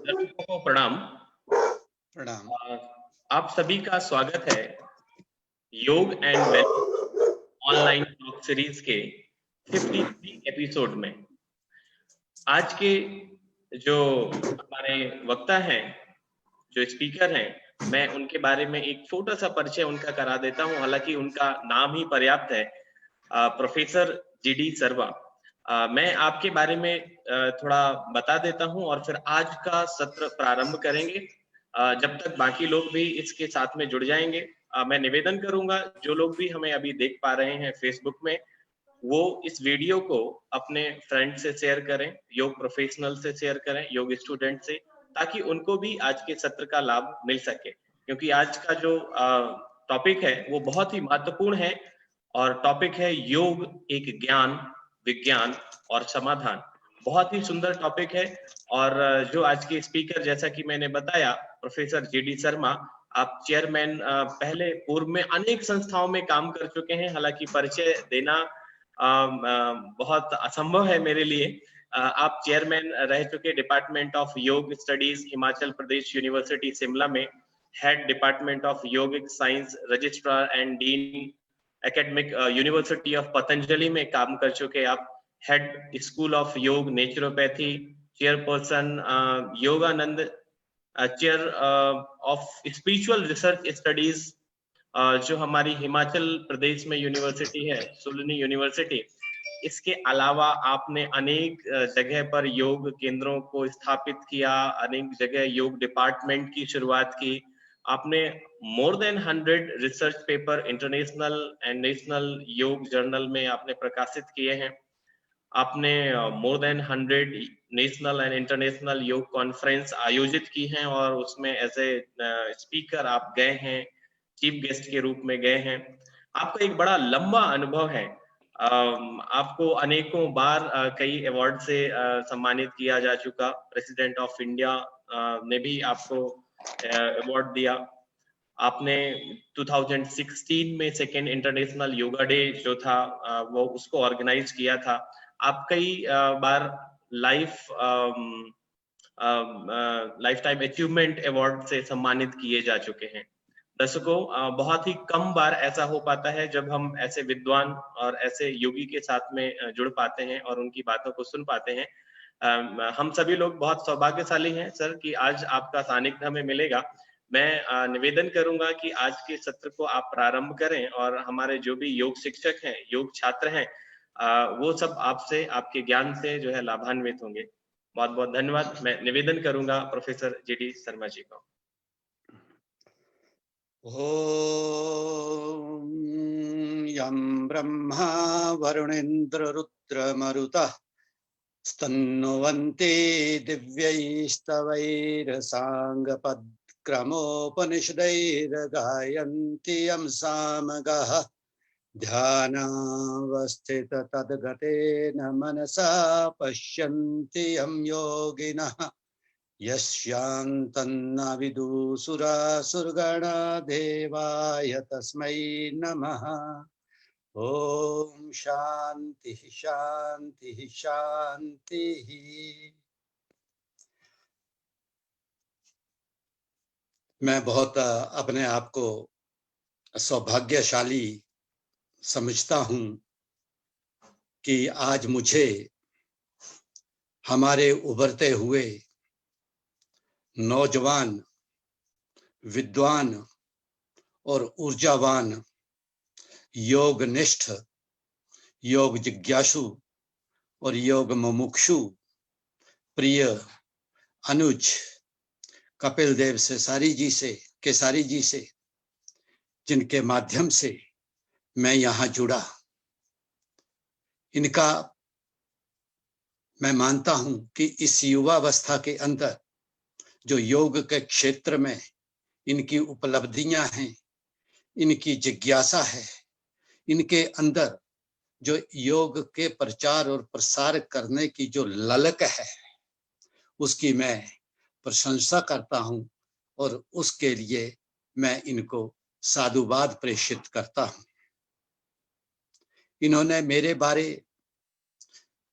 दर्शकों को प्रणाम। प्रणाम। आप सभी का स्वागत है योग and wellness online talk series के 53 एपिसोड में। आज के जो हमारे वक्ता हैं, जो स्पीकर हैं, मैं उनके बारे में एक छोटा सा परिचय उनका करा देता हूं, हालांकि उनका नाम ही पर्याप्त है। प्रोफेसर जीडी सर्मा। मैं आपके बारे में थोड़ा बता देता हूं और फिर आज का सत्र प्रारंभ करेंगे। जब तक बाकी लोग भी इसके साथ में जुड़ जाएंगे, मैं निवेदन करूंगा जो लोग भी हमें अभी देख पा रहे हैं फेसबुक में, वो इस वीडियो को अपने फ्रेंड से शेयर करें, योग प्रोफेशनल से शेयर करें, योग स्टूडेंट से, ताकि उनको भी आज के सत्र का लाभ मिल सके। क्योंकि आज का जो टॉपिक है वो बहुत ही महत्वपूर्ण है और टॉपिक है योग एक ज्ञान, विज्ञान और समाधान। बहुत ही सुंदर टॉपिक है। और जो आज के स्पीकर, जैसा कि मैंने बताया, प्रोफेसर जीडी शर्मा, आप चेयरमैन पहले पूर्व में अनेक संस्थाओं में काम कर चुके हैं। हालांकि परिचय देना बहुत असंभव है मेरे लिए। आप चेयरमैन रह चुके डिपार्टमेंट ऑफ योग स्टडीज हिमाचल प्रदेश यूनिवर्सिटी शिमला में, head department of yogic science, registrar and dean academic university of Patanjali में काम कर चुके आप, हेड स्कूल ऑफ योग naturopathy, chairperson Yogananda, chair of spiritual research studies जो हमारी हिमाचल प्रदेश में यूनिवर्सिटी है, सुलनी यूनिवर्सिटी। इसके अलावा आपने अनेक जगह पर योग केंद्रों को स्थापित किया, अनेक जगह योग डिपार्टमेंट की शुरुआत की। आपने more than 100 research paper international and national योग जर्नल में आपने प्रकाशित किए हैं। आपने more than 100 national and international योग कॉन्फ्रेंस आयोजित की हैं और उसमें एज ए स्पीकर आप गए हैं, चीफ गेस्ट के रूप में गए हैं। आपका एक बड़ा लंबा अनुभव है। आपको अनेकों बार कई अवार्ड से सम्मानित किया जा चुका। प्रेसिडेंट ऑफ इंडिया ने भी आपको अवार्ड दिया। आपने 2016 में सेकेंड इंटरनेशनल योगा डे जो था वो उसको ऑर्गेनाइज किया था। आप कई बार लाइफ टाइम अचीवमेंट अवार्ड से सम्मानित किए जा चुके हैं। दर्शकों, बहुत ही कम बार ऐसा हो पाता है जब हम ऐसे विद्वान और ऐसे योगी के साथ में जुड़ पाते हैं और उनकी बातों को सुन पाते हैं। हम सभी लोग बहुत सौभाग्यशाली हैं सर कि आज आपका सानिध्य हमें मिलेगा। मैं निवेदन करूंगा कि आज के सत्र को आप प्रारंभ करें और हमारे जो भी योग शिक्षक हैं, योग छात्र हैं, वो सब आपसे, आपके ज्ञान से जो है लाभान्वित होंगे। बहुत बहुत धन्यवाद। मैं निवेदन करूंगा प्रोफेसर जीडी शर्मा जी को। ओम यं ब्रह्मा वरुणेन्द्र रुद्रमरुतः स्तन्नुवन्ति दिव्यैस्तवैरसाङ्गपद्क्रमोपनिषदैर्गायन्ति यं सामगाः ध्यानावस्थिततद्गतेन मनसा पश्यन्ति यं योगिनः यस्यान्तन्न विदुसुरासुरगणा देवाय तस्मै नमः। ओम शांति शांति शांति। मैं बहुत अपने आप को सौभाग्यशाली समझता हूं कि आज मुझे हमारे उभरते हुए नौजवान, विद्वान और ऊर्जावान योगनिष्ठ, योग जिज्ञासु और योग मुमुक्षु प्रिय अनुज कपिल देव केसारी जी से जिनके माध्यम से मैं यहाँ जुड़ा, इनका मैं मानता हूं कि इस युवावस्था के अंदर जो योग के क्षेत्र में इनकी उपलब्धियां हैं, इनकी जिज्ञासा है, इनके अंदर जो योग के प्रचार और प्रसार करने की जो ललक है, उसकी मैं प्रशंसा करता हूं और उसके लिए मैं इनको साधुवाद प्रेषित करता हूं। इन्होंने मेरे बारे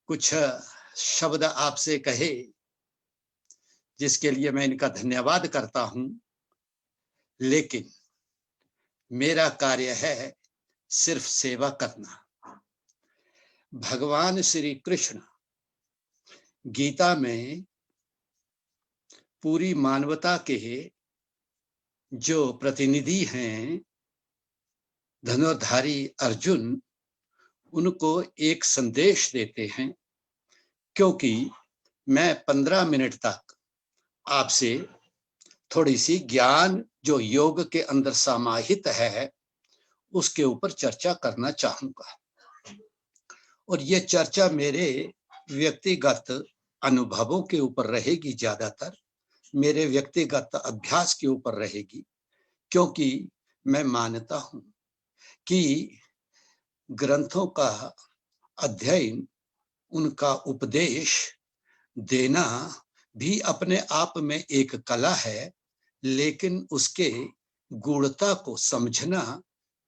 कुछ शब्द आपसे कहे, जिसके लिए मैं इनका धन्यवाद करता हूं, लेकिन मेरा कार्य है सिर्फ सेवा करना। भगवान श्री कृष्ण गीता में पूरी मानवता के जो प्रतिनिधि हैं, धनुर्धारी अर्जुन, उनको एक संदेश देते हैं। क्योंकि मैं 15 मिनट तक आपसे थोड़ी सी ज्ञान जो योग के अंदर समाहित है उसके ऊपर चर्चा करना चाहूंगा, और ये चर्चा मेरे व्यक्तिगत अनुभवों के ऊपर रहेगी, ज्यादातर मेरे व्यक्तिगत अभ्यास के ऊपर रहेगी। क्योंकि मैं मानता हूं कि ग्रंथों का अध्ययन, उनका उपदेश देना भी अपने आप में एक कला है, लेकिन उसके गूढ़ता को समझना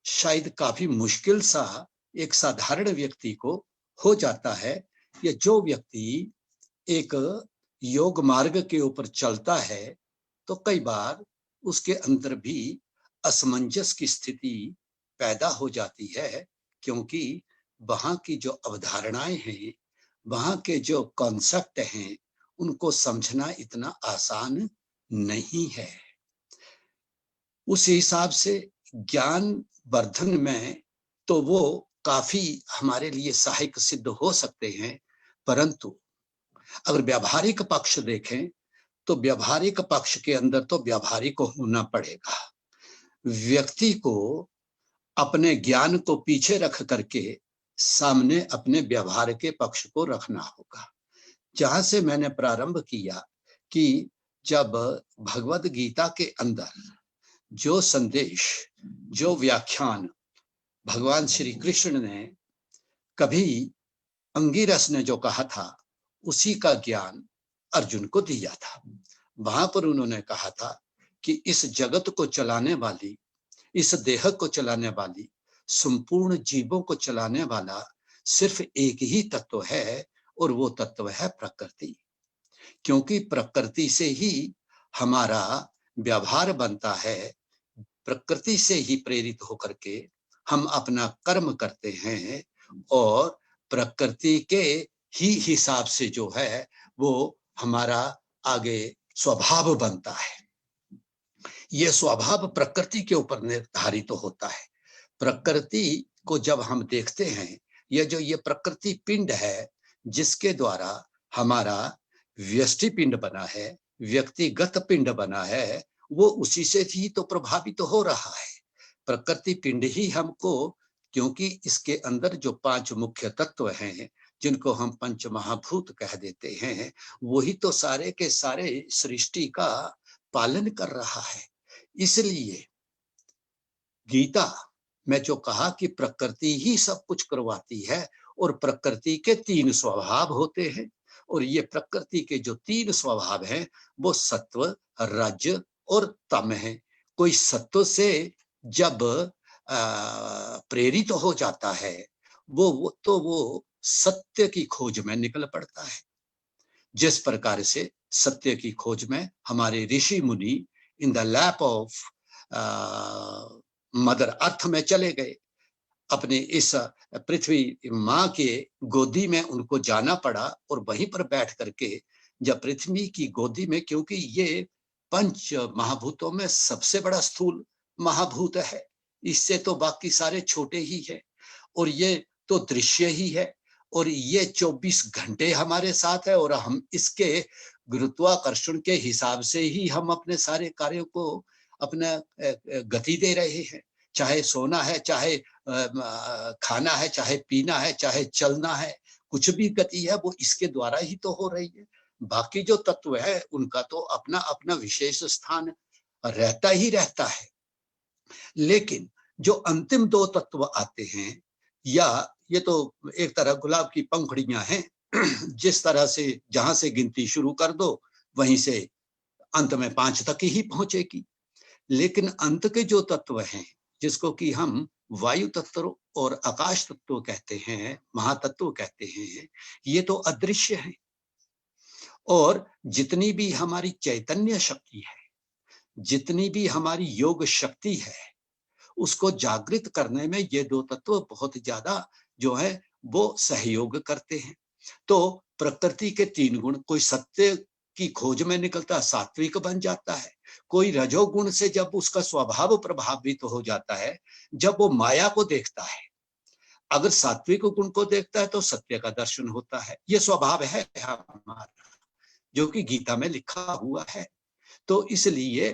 शायद काफी मुश्किल सा एक साधारण व्यक्ति को हो जाता है। या जो व्यक्ति एक योग मार्ग के ऊपर चलता है तो कई बार उसके अंदर भी असमंजस की स्थिति पैदा हो जाती है, क्योंकि वहां की जो अवधारणाएं हैं, वहां के जो कॉन्सेप्ट हैं, उनको समझना इतना आसान नहीं है। उस हिसाब से ज्ञान वर्धन में तो वो काफी हमारे लिए सहायक सिद्ध हो सकते हैं, परंतु अगर व्यावहारिक पक्ष देखें तो व्यावहारिक पक्ष के अंदर तो व्यावहारिक होना पड़ेगा। व्यक्ति को अपने ज्ञान को पीछे रख करके सामने अपने व्यवहार के पक्ष को रखना होगा। जहां से मैंने प्रारंभ किया कि जब भगवद गीता के अंदर जो संदेश, जो व्याख्यान भगवान श्री कृष्ण ने कभी अंगिरस ने जो कहा था, उसी का ज्ञान अर्जुन को दिया था। वहां पर उन्होंने कहा था कि इस जगत को चलाने वाली, इस देह को चलाने वाली, संपूर्ण जीवों को चलाने वाला सिर्फ एक ही तत्व है, और वो तत्व है प्रकृति। क्योंकि प्रकृति से ही हमारा व्यवहार बनता है, प्रकृति से ही प्रेरित होकर के हम अपना कर्म करते हैं, और प्रकृति के ही हिसाब से जो है वो हमारा आगे स्वभाव बनता है। ये स्वभाव प्रकृति के ऊपर निर्धारित तो होता है। प्रकृति को जब हम देखते हैं, ये प्रकृति पिंड है जिसके द्वारा हमारा व्यष्टि पिंड बना है, व्यक्तिगत पिंड बना है, वो उसी से ही तो प्रभावित हो रहा है। प्रकृति पिंड ही हमको, क्योंकि इसके अंदर जो 5 मुख्य तत्व हैं जिनको हम पंच महाभूत कह देते हैं, वही तो सारे के सारे सृष्टि का पालन कर रहा है। इसलिए गीता में जो कहा कि प्रकृति ही सब कुछ करवाती है, और प्रकृति के 3 स्वभाव होते हैं, और ये प्रकृति के जो 3 स्वभाव हैं वो सत्व, रज और तम है। कोई सत्व से जब प्रेरित हो जाता है वो सत्य की खोज में निकल पड़ता है। जिस प्रकार से सत्य की खोज में हमारे ऋषि मुनि in the lap of mother earth में चले गए, अपने इस पृथ्वी माँ के गोदी में उनको जाना पड़ा, और वहीं पर बैठ करके जब पृथ्वी की गोदी में, क्योंकि ये पंच महाभूतों में सबसे बड़ा स्थूल महाभूत है, इससे तो बाकी सारे छोटे ही है, और ये तो दृश्य ही है, और ये 24 घंटे हमारे साथ है, और हम इसके गुरुत्वाकर्षण के हिसाब से ही हम अपने सारे कार्यों को अपना गति दे रहे हैं। चाहे सोना है, चाहे खाना है, चाहे पीना है, चाहे चलना है, कुछ भी गति है वो इसके द्वारा ही तो हो रही है। बाकी जो तत्व है उनका तो अपना अपना विशेष स्थान रहता ही रहता है। लेकिन जो अंतिम 2 तत्व आते हैं, या ये तो एक तरह गुलाब की पंखुड़ियां हैं, जिस तरह से जहां से गिनती शुरू कर दो वहीं से अंत में 5 तक ही पहुंचेगी। लेकिन अंत के जो तत्व हैं, जिसको कि हम वायु तत्व और आकाश तत्व कहते हैं, महातत्व कहते हैं, ये तो अदृश्य है। और जितनी भी हमारी चैतन्य शक्ति है, जितनी भी हमारी योग शक्ति है, उसको जागृत करने में ये दो तत्व बहुत ज्यादा जो है वो सहयोग करते हैं। तो प्रकृति के तीन गुण, कोई सत्य की खोज में निकलता सात्विक बन जाता है, कोई रजोगुण से जब उसका स्वभाव प्रभावित हो जाता है, जब वो माया को देखता है, अगर सात्विक गुण को देखता है तो सत्य का दर्शन होता है। ये स्वभाव है हमारा, जो कि गीता में लिखा हुआ है। तो इसलिए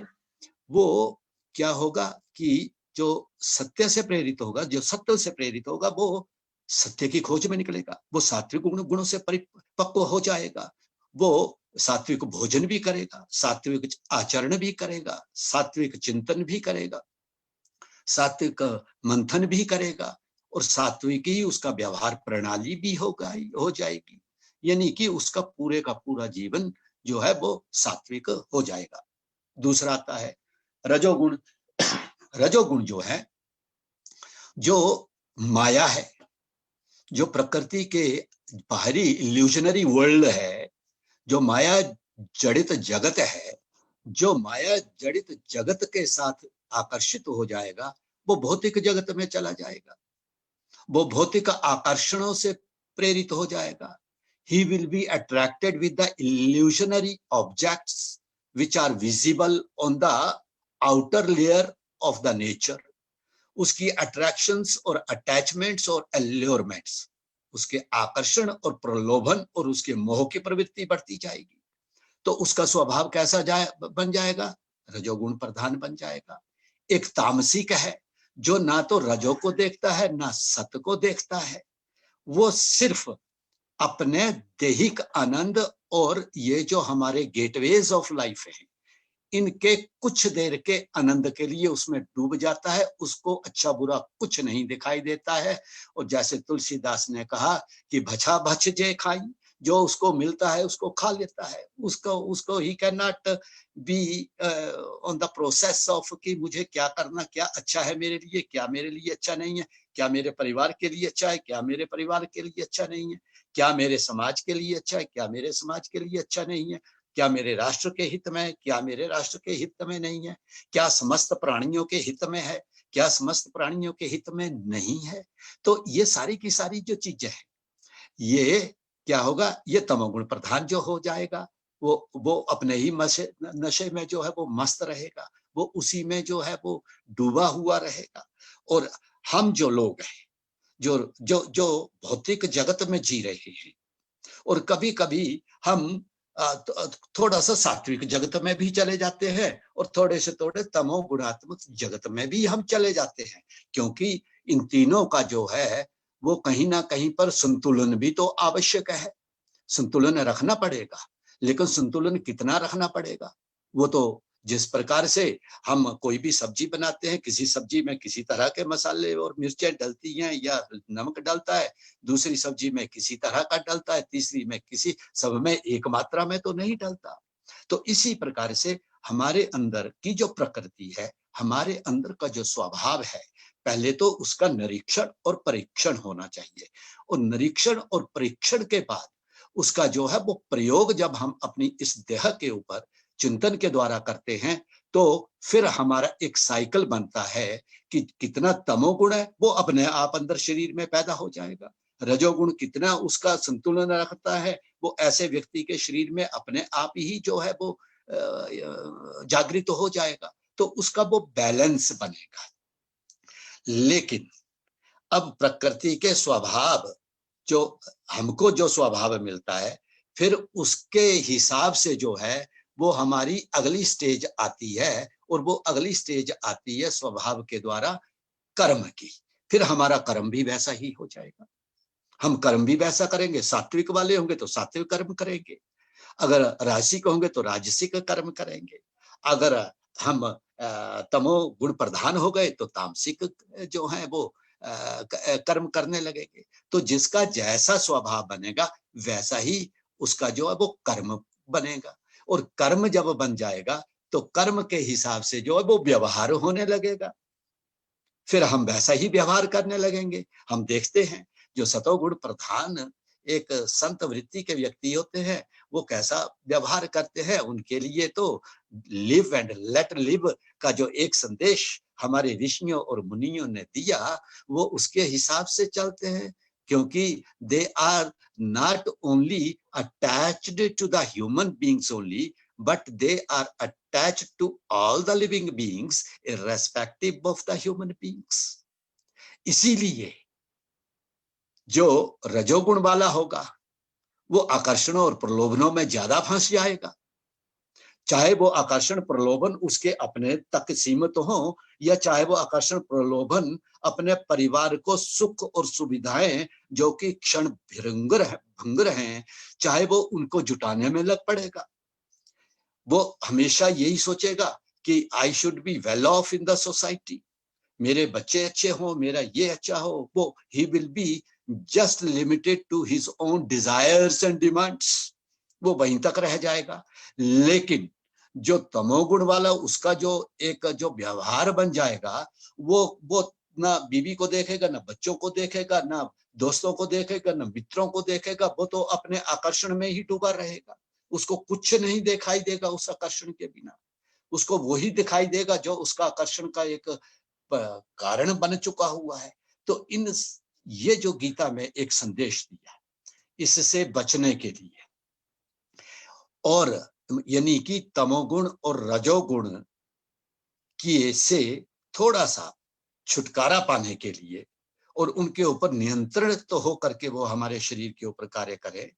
वो क्या होगा कि जो सत्य से प्रेरित होगा, जो सत्य से प्रेरित होगा, वो सत्य की खोज में निकलेगा, वो सात्विक गुणों से परिपक्व हो जाएगा, वो सात्विक भोजन भी करेगा, सात्विक आचरण भी करेगा, सात्विक चिंतन भी करेगा, सात्विक मंथन भी करेगा, और सात्विक ही उसका व्यवहार प्रणाली भी हो जाएगी। यानी कि उसका पूरे का पूरा जीवन जो है वो सात्विक हो जाएगा। दूसरा आता है रजोगुण। रजोगुण जो है, जो माया है, जो प्रकृति के बाहरी इल्यूजनरी वर्ल्ड है, जो माया जड़ित जगत है, जो माया जड़ित जगत के साथ आकर्षित हो जाएगा, वो भौतिक जगत में चला जाएगा, वो भौतिक आकर्षणों से प्रेरित हो जाएगा। He will be attracted with the illusionary objects which are visible on the outer layer of the nature. उसकी अट्रैक्शंस और अटैचमेंट्स और एल्योरमेंट्स, उसके आकर्षण और प्रलोभन और उसके मोह की प्रवृत्ति बढ़ती जाएगी। तो उसका स्वभाव कैसा बन जाएगा? रजोगुण प्रधान बन जाएगा। एक तामसिक है, जो ना तो रजो को देखता है ना सत को देखता है, वो सिर्फ अपने दैहिक आनंद और ये जो हमारे गेटवेज ऑफ लाइफ है, इनके कुछ देर के आनंद के लिए उसमें डूब जाता है, उसको अच्छा बुरा कुछ नहीं दिखाई देता है। और जैसे तुलसीदास ने कहा कि भछा भछ जे खाई, जो उसको मिलता है उसको खा लेता है, उसको he can not be on the process of कि मुझे क्या करना, क्या अच्छा है मेरे लिए, क्या मेरे लिए अच्छा नहीं है, क्या मेरे परिवार के लिए अच्छा है, क्या मेरे परिवार के लिए अच्छा नहीं है, क्या मेरे समाज के लिए अच्छा है, क्या मेरे समाज के लिए अच्छा नहीं है, क्या मेरे राष्ट्र के हित में है, क्या मेरे राष्ट्र के हित में नहीं है, क्या समस्त प्राणियों के हित में है, क्या समस्त प्राणियों के हित में नहीं है। तो ये सारी की सारी जो चीजें हैं, ये क्या होगा, ये तमोगुण प्रधान जो हो जाएगा, वो अपने ही नशे में जो है वो मस्त रहेगा, वो उसी में जो है वो डूबा हुआ रहेगा। और हम जो लोग हैं, जो जो जो भौतिक जगत में जी रहे हैं, और कभी कभी हम थोड़ा सा सात्विक जगत में भी चले जाते हैं, और थोड़े से थोड़े तमो गुणात्मक जगत में भी हम चले जाते हैं, क्योंकि इन तीनों का जो है वो कहीं ना कहीं पर संतुलन भी तो आवश्यक है। संतुलन रखना पड़ेगा, लेकिन संतुलन कितना रखना पड़ेगा? वो तो जिस प्रकार से हम कोई भी सब्जी बनाते हैं, किसी सब्जी में किसी तरह के मसाले और मिर्चें डलती हैं या नमक डलता है, दूसरी सब्जी में किसी तरह का डलता है, तीसरी में किसी, सब में एक मात्रा में तो नहीं डलता। तो इसी प्रकार से हमारे अंदर की जो प्रकृति है, हमारे अंदर का जो स्वभाव है, पहले तो उसका निरीक्षण और परीक्षण होना चाहिए, और निरीक्षण और परीक्षण के बाद उसका जो है वो प्रयोग जब हम अपनी इस देह के ऊपर चिंतन के द्वारा करते हैं, तो फिर हमारा एक साइकिल बनता है कि कितना तमोगुण है वो अपने आप अंदर शरीर में पैदा हो जाएगा, रजोगुण कितना उसका संतुलन रखता है वो ऐसे व्यक्ति के शरीर में अपने आप ही जो है वो जागृत हो जाएगा, तो उसका वो बैलेंस बनेगा। लेकिन अब प्रकृति के स्वभाव, जो हमको जो स्वभाव मिलता है, फिर उसके हिसाब से जो है वो हमारी अगली स्टेज आती है, और वो अगली स्टेज आती है स्वभाव के द्वारा कर्म की। फिर हमारा कर्म भी वैसा ही हो जाएगा, हम कर्म भी वैसा करेंगे, सात्विक वाले होंगे तो सात्विक कर्म करेंगे, अगर राजसिक होंगे तो राजसिक कर्म करेंगे, अगर हम तमो गुण प्रधान हो गए तो तामसिक जो है वो कर्म करने लगेंगे। तो जिसका जैसा स्वभाव बनेगा वैसा ही उसका जो है वो कर्म बनेगा, और कर्म जब बन जाएगा तो कर्म के हिसाब से जो है वो व्यवहार होने लगेगा। फिर हम वैसा ही व्यवहार करने लगेंगे। हम देखते हैं जो सतोगुण प्रधान एक संत वृत्ति के व्यक्ति होते हैं, वो कैसा व्यवहार करते हैं। उनके लिए तो लिव एंड लेट लिव का जो एक संदेश हमारे ऋषियों और मुनियों ने दिया, वो उसके हिसाब से चलते हैं, क्योंकि they are not only attached to the human beings only, but they are attached to all the living beings irrespective of the human beings. इसीलिए जो रजोगुण वाला होगा वो आकर्षणों और प्रलोभनों में ज्यादा फंस जाएगा, चाहे वो आकर्षण प्रलोभन उसके अपने तक सीमित हो या चाहे वो आकर्षण प्रलोभन अपने परिवार को सुख और सुविधाएं जो कि क्षण भंगुर हैं, चाहे वो उनको जुटाने में लग पड़ेगा। वो हमेशा यही सोचेगा कि I should be well off in the society, मेरे बच्चे अच्छे हो, मेरा ये अच्छा हो। वो ही will be just limited to his own desires and demands, वो वहीं तक रह जाएगा। लेकिन जो तमोगुण वाला, उसका जो एक जो व्यवहार बन जाएगा, वो ना बीवी को देखेगा, ना बच्चों को देखेगा, ना दोस्तों को देखेगा, ना मित्रों को देखेगा। वो तो अपने आकर्षण में ही डूबा रहेगा, उसको कुछ नहीं दिखाई देगा उस आकर्षण के बिना। उसको वही दिखाई देगा जो उसका आकर्षण का एक कारण बन चुका हुआ है। तो ये जो गीता में एक संदेश दिया इससे बचने के लिए, और यानी कि तमोगुण और रजोगुण की से थोड़ा सा छुटकारा पाने के लिए और उनके ऊपर नियंत्रण तो हो करके वो हमारे शरीर के ऊपर कार्य करे,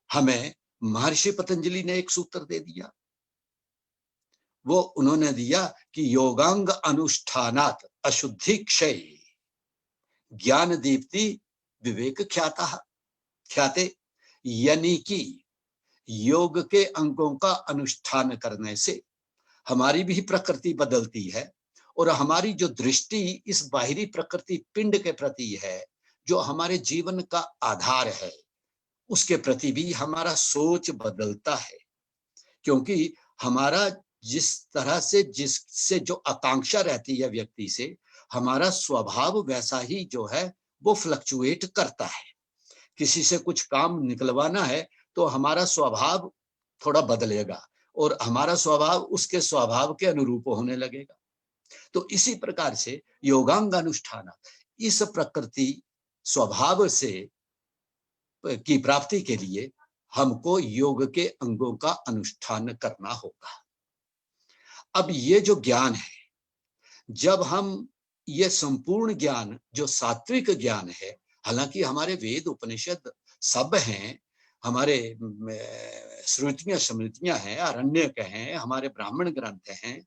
हमें महर्षि पतंजलि ने एक सूत्र दे दिया। वो उन्होंने दिया कि योगांग अनुष्ठानात अशुद्धि क्षय ज्ञान दीप्ति विवेक ख्याते, यानी कि योग के अंगों का अनुष्ठान करने से हमारी भी प्रकृति बदलती है और हमारी जो दृष्टि इस बाहरी प्रकृति पिंड के प्रति है, जो हमारे जीवन का आधार है, उसके प्रति भी हमारा सोच बदलता है। क्योंकि हमारा जिस तरह से जिससे जो आकांक्षा रहती है व्यक्ति से, हमारा स्वभाव वैसा ही जो है वो फ्लक्चुएट करता है। किसी से कुछ काम निकलवाना है तो हमारा स्वभाव थोड़ा बदलेगा और हमारा स्वभाव उसके स्वभाव के अनुरूप होने लगेगा। तो इसी प्रकार से योगांग अनुष्ठान, इस प्रकृति स्वभाव से की प्राप्ति के लिए हमको योग के अंगों का अनुष्ठान करना होगा। अब ये जो ज्ञान है, जब हम ये संपूर्ण ज्ञान जो सात्विक ज्ञान है, हालांकि हमारे वेद उपनिषद सब हैं, हमारे श्रुतियां स्मृतियां हैं, आरण्यक हैं, हमारे ब्राह्मण ग्रंथ हैं,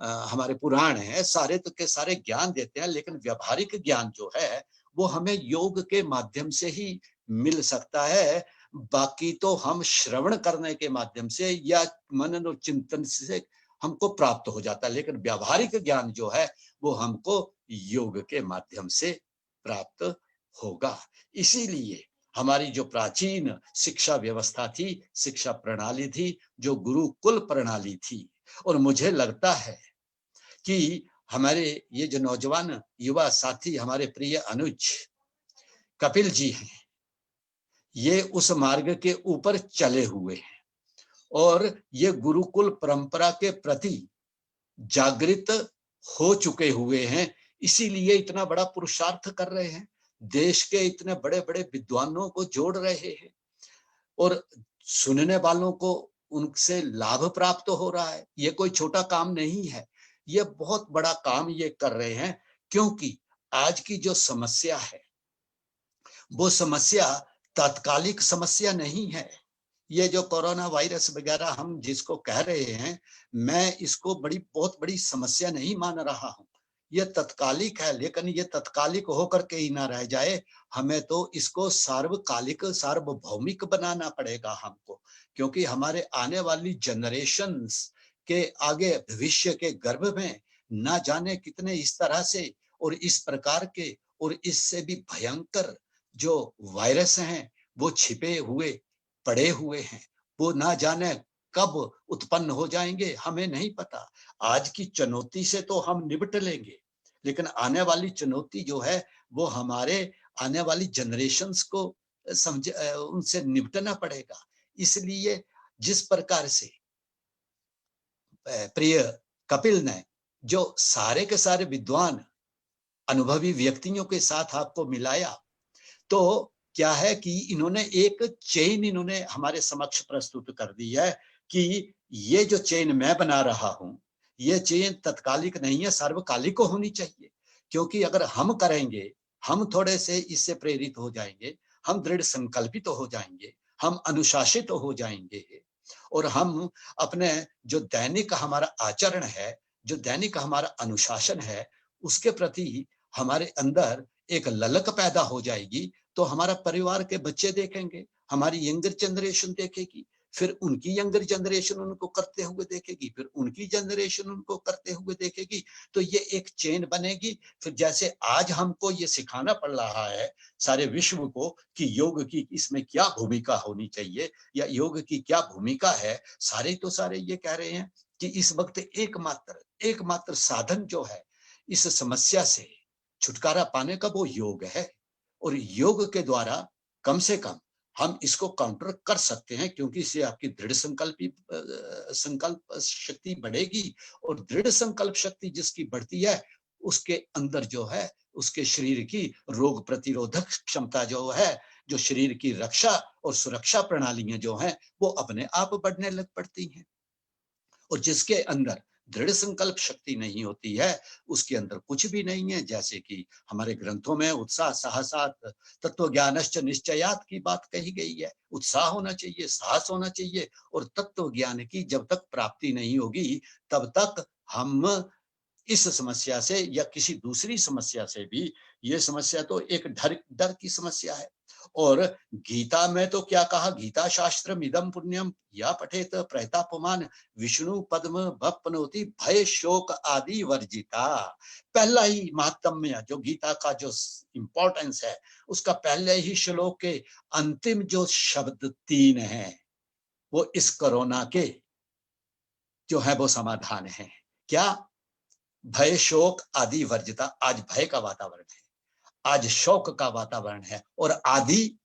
हमारे पुराण हैं, सारे तो के सारे ज्ञान देते हैं। लेकिन व्यवहारिक ज्ञान जो है वो हमें योग के माध्यम से ही मिल सकता है। बाकी तो हम श्रवण करने के माध्यम से या मनन और चिंतन से हमको प्राप्त हो जाता है, लेकिन व्यवहारिक ज्ञान जो है वो हमको योग के माध्यम से प्राप्त होगा। इसीलिए हमारी जो प्राचीन शिक्षा व्यवस्था थी, शिक्षा प्रणाली थी, जो गुरुकुल प्रणाली थी, और मुझे लगता है कि हमारे ये जो नौजवान युवा साथी, हमारे प्रिय अनुज कपिल जी हैं, ये उस मार्ग के ऊपर चले हुए हैं और ये गुरुकुल परंपरा के प्रति जागृत हो चुके हुए हैं। इसीलिए इतना बड़ा पुरुषार्थ कर रहे हैं, देश के इतने बड़े बड़े विद्वानों को जोड़ रहे हैं और सुनने वालों को उनसे लाभ प्राप्त हो रहा है। ये कोई छोटा काम नहीं है, ये बहुत बड़ा काम ये कर रहे हैं। क्योंकि आज की जो समस्या है वो समस्या तात्कालिक समस्या नहीं है। ये जो कोरोना वायरस वगैरह हम जिसको कह रहे हैं, मैं इसको बहुत बड़ी समस्या नहीं मान रहा हूं। ये तत्कालिक है, लेकिन ये तत्कालिक होकर के ही ना रह जाए, हमें तो इसको सार्वकालिक सार्वभौमिक बनाना पड़ेगा हमको। क्योंकि हमारे आने वाली जनरेशंस के आगे भविष्य के गर्भ में ना जाने कितने इस तरह से और इस प्रकार के और इससे भी भयंकर जो वायरस हैं वो छिपे हुए पड़े हुए हैं। वो ना जाने कब उत्पन्न हो जाएंगे, हमें नहीं पता। आज की चुनौती से तो हम निपट लेंगे, लेकिन आने वाली चुनौती जो है वो हमारे आने वाली जनरेशन्स को उनसे निपटना पड़ेगा। इसलिए जिस प्रकार से प्रिय कपिल ने जो सारे के सारे विद्वान अनुभवी व्यक्तियों के साथ आपको मिलाया, तो क्या है कि इन्होंने एक चेन इन्होंने हमारे समक्ष प्रस्तुत कर दी है कि ये जो चेन मैं बना रहा हूं, ये चेन तत्कालिक नहीं है, सर्वकालिक होनी चाहिए। क्योंकि अगर हम करेंगे, हम थोड़े से इससे प्रेरित हो जाएंगे, हम दृढ़ संकल्पित हो जाएंगे, हम अनुशासित हो जाएंगे, और हम अपने जो दैनिक हमारा आचरण है, जो दैनिक हमारा अनुशासन है, उसके प्रति हमारे अंदर एक ललक पैदा हो जाएगी, तो हमारा परिवार के बच्चे देखेंगे, हमारी यंगर जनरेशन देखेगी, फिर उनकी यंगर जनरेशन उनको करते हुए देखेगी, फिर उनकी जनरेशन उनको करते हुए देखेगी। तो ये एक चेन बनेगी। फिर जैसे आज हमको ये सिखाना पड़ रहा है सारे विश्व को कि योग की इसमें क्या भूमिका होनी चाहिए या योग की क्या भूमिका है, सारे तो सारे ये कह रहे हैं कि इस वक्त एकमात्र साधन जो है इस समस्या से छुटकारा पाने का वो योग है। और योग के द्वारा कम से कम हम इसको काउंटर कर सकते हैं, क्योंकि इससे आपकी दृढ़ संकल्प शक्ति बढ़ेगी, और दृढ़ संकल्प शक्ति जिसकी बढ़ती है उसके अंदर जो है उसके शरीर की रोग प्रतिरोधक क्षमता जो है, जो शरीर की रक्षा और सुरक्षा प्रणालियां जो हैं वो अपने आप बढ़ने लग पड़ती हैं। और जिसके अंदर दृढ़ संकल्प शक्ति नहीं होती है उसके अंदर कुछ भी नहीं है। जैसे कि हमारे ग्रंथों में उत्साह साहसात तत्व ज्ञानश्च निश्चयात की बात कही गई है। उत्साह होना चाहिए, साहस होना चाहिए, और तत्व ज्ञान की जब तक प्राप्ति नहीं होगी तब तक हम इस समस्या से या किसी दूसरी समस्या से भी, ये समस्या तो एक डर की समस्या है। और गीता में तो क्या कहा, गीता शास्त्रम इदम पुण्यम या पठेत प्रैतापमान विष्णु पद्म भपनोति भय शोक आदि वर्जिता। पहला ही महात्म्य जो गीता का जो इंपॉर्टेंस है उसका पहले ही श्लोक के अंतिम जो शब्द 3 हैं वो इस कोरोना के जो है वो समाधान है। क्या? भय शोक आदि वर्जिता। आज भय का वातावरण है, आज शोक का वातावरण है, और आदि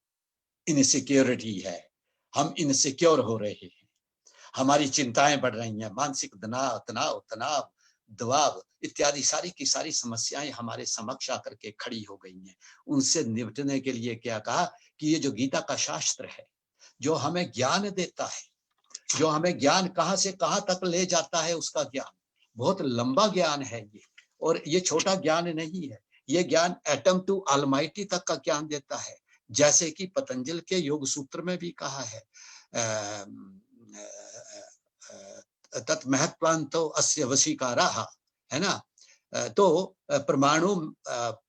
इनसिक्योरिटी है। हम इनसिक्योर हो रहे हैं, हमारी चिंताएं बढ़ रही हैं, मानसिक तनाव दबाव इत्यादि सारी की सारी समस्याएं हमारे समक्ष आकर के खड़ी हो गई हैं। उनसे निपटने के लिए क्या कहा कि ये जो गीता का शास्त्र है जो हमें ज्ञान देता है, जो हमें ज्ञान कहां से कहां तक ले जाता है, उसका ज्ञान बहुत लंबा ज्ञान है ये, और ये छोटा ज्ञान नहीं है। ये ज्ञान एटम टू ऑलमाइटी तक का ज्ञान देता है। जैसे कि पतंजलि के योग सूत्र में भी कहा है, तत्महत्वान्तो अस्य वशीकाराः, है ना। तो परमाणु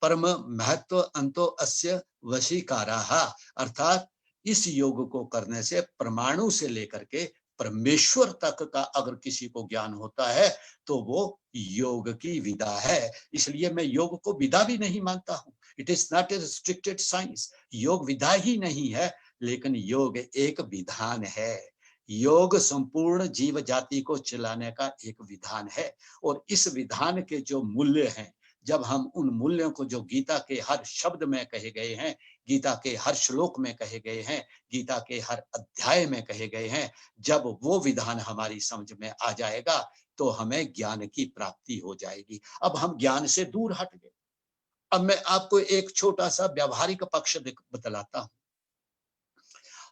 परम महत्व अंतो अस्य वशीकाराः, अर्थात इस योग को करने से परमाणु से लेकर के परमेश्वर तक का अगर किसी को ज्ञान होता है तो वो योग की विदा है। इसलिए मैं योग को विदा भी नहीं मानता हूं। It is not a restricted science. योग विदा ही नहीं है, लेकिन योग एक विधान है। योग संपूर्ण जीव जाति को चलाने का एक विधान है, और इस विधान के जो मूल्य हैं, जब हम उन मूल्यों को जो गीता के हर शब्द में कहे गए हैं, गीता के हर श्लोक में कहे गए हैं, गीता के हर अध्याय में कहे गए हैं, जब वो विधान हमारी समझ में आ जाएगा तो हमें ज्ञान की प्राप्ति हो जाएगी। अब हम ज्ञान से दूर हट गए। अब मैं आपको एक छोटा सा व्यावहारिक पक्ष बतलाता हूं।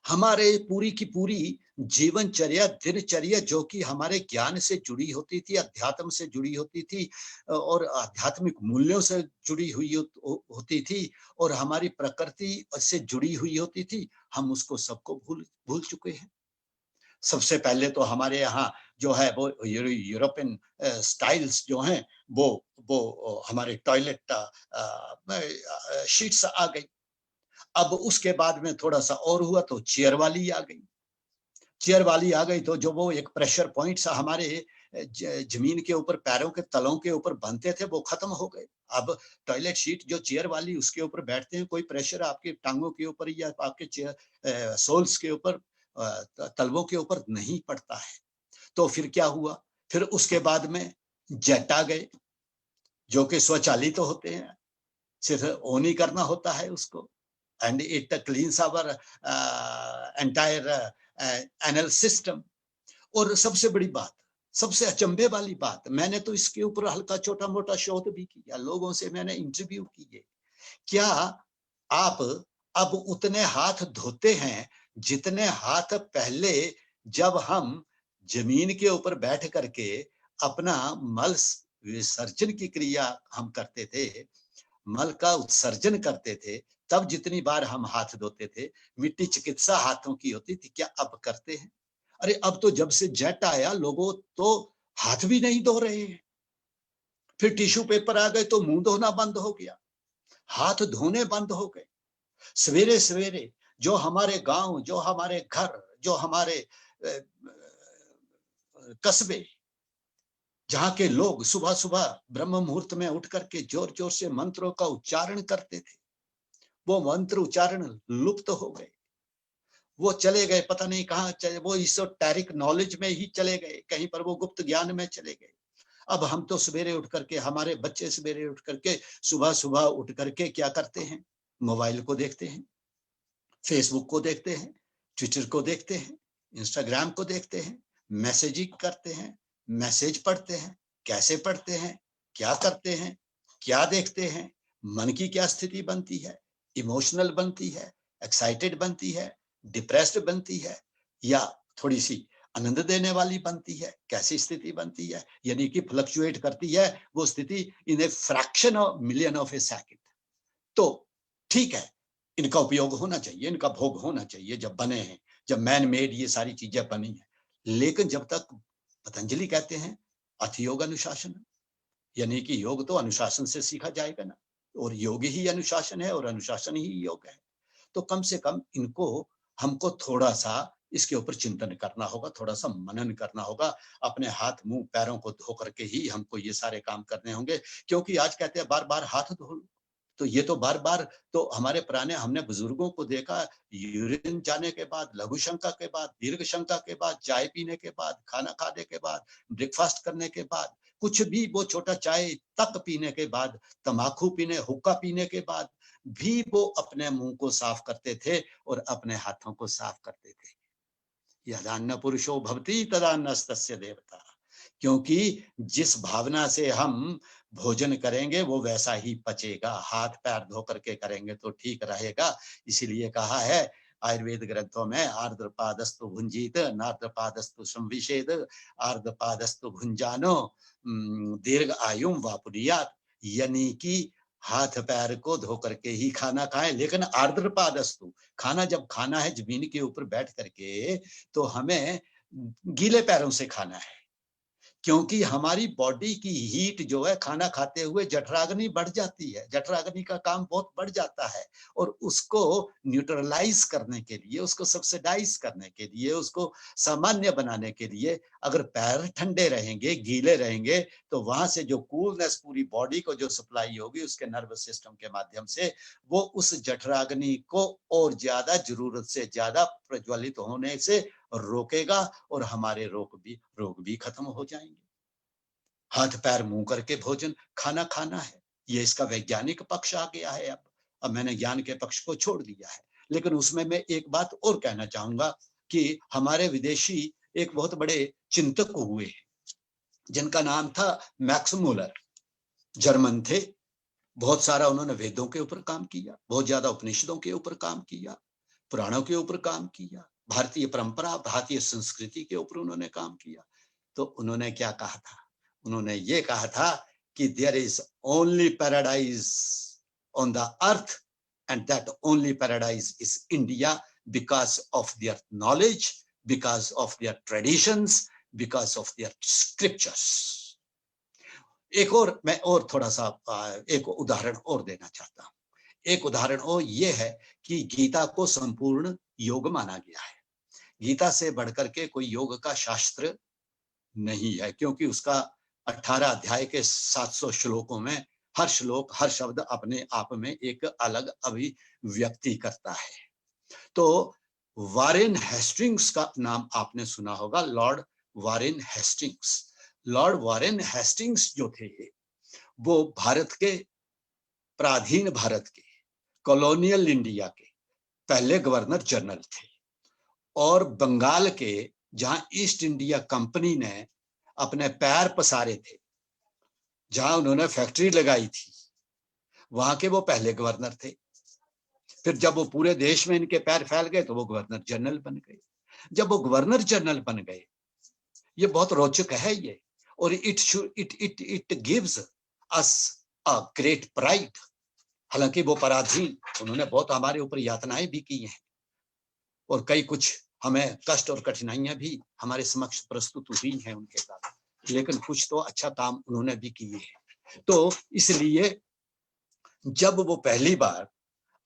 हमारे पूरी की पूरी जीवनचर्या, दिनचर्या जो कि हमारे ज्ञान से जुड़ी होती थी, अध्यात्म से जुड़ी होती थी, और आध्यात्मिक मूल्यों से जुड़ी हुई होती थी, और हमारी प्रकृति से जुड़ी हुई होती थी, हम उसको सबको भूल चुके हैं। सबसे पहले तो हमारे यहाँ जो है वो यूरोपियन स्टाइल्स जो हैं वो हमारे टॉयलेट शीट्स आ गई। अब उसके बाद में थोड़ा सा और हुआ तो चेयर वाली आ गई। चेयर वाली आ गई तो जो वो एक प्रेशर पॉइंट सा हमारे जमीन के ऊपर, पैरों के तलों के ऊपर बनते थे, वो खत्म हो गए। अब टॉयलेट शीट जो चेयर वाली, उसके ऊपर बैठते हैं, कोई प्रेशर आपके टांगों के ऊपर या आपके चेयर सोल्स के ऊपर, तलवों के ऊपर नहीं पड़ता है। तो फिर क्या हुआ? फिर उसके बाद में जेट आ गए। जो कि स्वचालित होते हैं, सिर्फ ऑन ही करना होता है उसको, and it cleans our entire anal system. और सबसे बड़ी बात, सबसे अचंभे वाली बात, मैंने तो इसके ऊपर हल्का छोटा मोटा शोध भी किया, लोगों से मैंने इंटरव्यू किए, क्या आप अब उतने हाथ धोते हैं जितने हाथ पहले जब हम जमीन के ऊपर बैठ करके अपना मल विसर्जन की क्रिया हम करते थे, मल का उत्सर्जन करते थे, तब जितनी बार हम हाथ धोते थे, मिट्टी चिकित्सा हाथों की होती थी, क्या अब करते हैं? अरे अब तो जब से जेट आया, लोगों तो हाथ भी नहीं धो रहे हैं। फिर टिश्यू पेपर आ गए तो मुंह धोना बंद हो गया, हाथ धोने बंद हो गए। सवेरे सवेरे जो हमारे गांव, जो हमारे घर, जो हमारे कस्बे, जहां के लोग सुबह सुबह ब्रह्म मुहूर्त में उठ करके जोर जोर से मंत्रों का उच्चारण करते थे, वो मंत्र उच्चारण लुप्त हो गए, वो चले गए पता नहीं कहां चले, वो इजोटेरिक नॉलेज में ही चले गए, कहीं पर वो गुप्त ज्ञान में चले गए। अब हम तो सवेरे उठ करके, हमारे बच्चे सवेरे उठ करके, सुबह सुबह उठ करके क्या करते हैं? मोबाइल को देखते हैं, फेसबुक को देखते हैं, ट्विटर को देखते हैं, इंस्टाग्राम को देखते हैं, मैसेजिंग करते हैं, मैसेज पढ़ते हैं, कैसे पढ़ते हैं, क्या करते हैं, क्या देखते हैं, मन की क्या स्थिति बनती है, इमोशनल बनती है, एक्साइटेड बनती है, डिप्रेस्ड बनती है, या थोड़ी सी आनंद देने वाली बनती है, कैसी स्थिति बनती है, यानी कि फ्लक्चुएट करती है वो स्थिति in a fraction of million of a second. तो ठीक है, इनका उपयोग होना चाहिए, इनका भोग होना चाहिए, जब बने हैं, जब मैन मेड ये सारी चीजें बनी हैं। लेकिन जब तक पतंजलि कहते हैं अथ योग अनुशासन, यानी कि योग तो अनुशासन से सीखा जाएगा ना, और योग ही अनुशासन है और अनुशासन ही योग है। तो कम से कम इनको हमको थोड़ा सा इसके ऊपर चिंतन करना होगा, थोड़ा सा मनन करना होगा, अपने हाथ मुंह पैरों को धो करके ही हमको ये सारे काम करने होंगे। क्योंकि आज कहते हैं बार बार हाथ धो लो, तो ये तो बार बार, तो हमारे पुराने, हमने बुजुर्गों को देखा, यूरिन जाने के बाद, लघु शंका के बाद, दीर्घ शंका के बाद, चाय पीने के बाद, खाना खाने के बाद, ब्रेकफास्ट करने के बाद, कुछ भी वो छोटा चाय तक पीने के बाद, तंबाकू पीने, हुक्का पीने के बाद भी वो अपने मुंह को साफ करते थे और अपने हाथों को साफ करते थे। यदान्न पुरुषो भवति तदान्नस्तस्य देवता, क्योंकि जिस भावना से हम भोजन करेंगे वो वैसा ही पचेगा, हाथ पैर धो करके करेंगे तो ठीक रहेगा। इसीलिए कहा है आयुर्वेद ग्रंथों में, आर्द्रपादस्तु भुंजीत नार्द्रपादस्तु संविशेद, आर्द्रपादस्तु भुंजानो दीर्घ आयुम वापुरियात, यानी कि हाथ पैर को धो करके ही खाना खाएं। लेकिन आर्द्रपादस्तु, खाना जब खाना है जमीन के ऊपर बैठ करके, तो हमें गीले पैरों से खाना है, क्योंकि हमारी बॉडी की हीट जो है, खाना खाते हुए जठराग्नि बढ़ जाती है, जठराग्नि का काम बहुत बढ़ जाता है, और उसको न्यूट्रलाइज करने के लिए, उसको सब्सिडाइज करने के लिए, उसको सामान्य बनाने के लिए, अगर पैर ठंडे रहेंगे, गीले रहेंगे, तो वहां से जो कूलनेस पूरी बॉडी को जो सप्लाई होगी उसके नर्वस सिस्टम के माध्यम से, वो उस जठराग्नि को और ज्यादा, जरूरत से ज्यादा प्रज्वलित होने से रोकेगा, और हमारे रोग भी खत्म हो जाएंगे। हाथ पैर मुंह करके भोजन खाना खाना है, ये इसका वैज्ञानिक पक्ष आ गया है। अब मैंने ज्ञान के पक्ष को छोड़ दिया है, लेकिन उसमें मैं एक बात और कहना चाहूंगा कि हमारे विदेशी एक बहुत बड़े चिंतक हुए, जिनका नाम था मैक्स मूलर, जर्मन थे। बहुत सारा उन्होंने वेदों के ऊपर काम किया, बहुत ज्यादा उपनिषदों के ऊपर काम किया, पुराणों के ऊपर काम किया, भारतीय परंपरा, भारतीय संस्कृति के ऊपर उन्होंने काम किया। तो उन्होंने क्या कहा था? उन्होंने ये कहा था कि there is only paradise on the earth, and that only paradise is India, because of their knowledge, because of their traditions, because of their scriptures. एक और मैं और थोड़ा सा एक उदाहरण और देना चाहता हूं। एक उदाहरण और ये है कि गीता को संपूर्ण योग माना गया है। गीता से बढ़कर के कोई योग का शास्त्र नहीं है, क्योंकि उसका 18 अध्याय के 700 श्लोकों में हर श्लोक, हर शब्द अपने आप में एक अलग अभिव्यक्ति करता है। तो वारेन हेस्टिंग्स का नाम आपने सुना होगा, Lord Warren Hastings. Lord Warren Hastings जो थे, वो भारत के, पराधीन भारत के, कॉलोनियल इंडिया के पहले गवर्नर जनरल थे। और बंगाल के, जहां ईस्ट इंडिया कंपनी ने अपने पैर पसारे थे, जहां उन्होंने फैक्ट्री लगाई थी, वहां के वो पहले गवर्नर थे। फिर जब वो पूरे देश में इनके पैर फैल गए तो वो गवर्नर जनरल बन गए। जब वो गवर्नर जनरल बन गए, ये बहुत रोचक है ये, और it gives us a great pride. हालांकि वो पराधीन, उन्होंने बहुत हमारे ऊपर यातनाएं भी की हैं, और कई कुछ हमें कष्ट और कठिनाइयां भी हमारे समक्ष प्रस्तुत हुई हैं उनके साथ, लेकिन कुछ तो अच्छा काम उन्होंने भी किए हैं। तो इसलिए जब वो पहली बार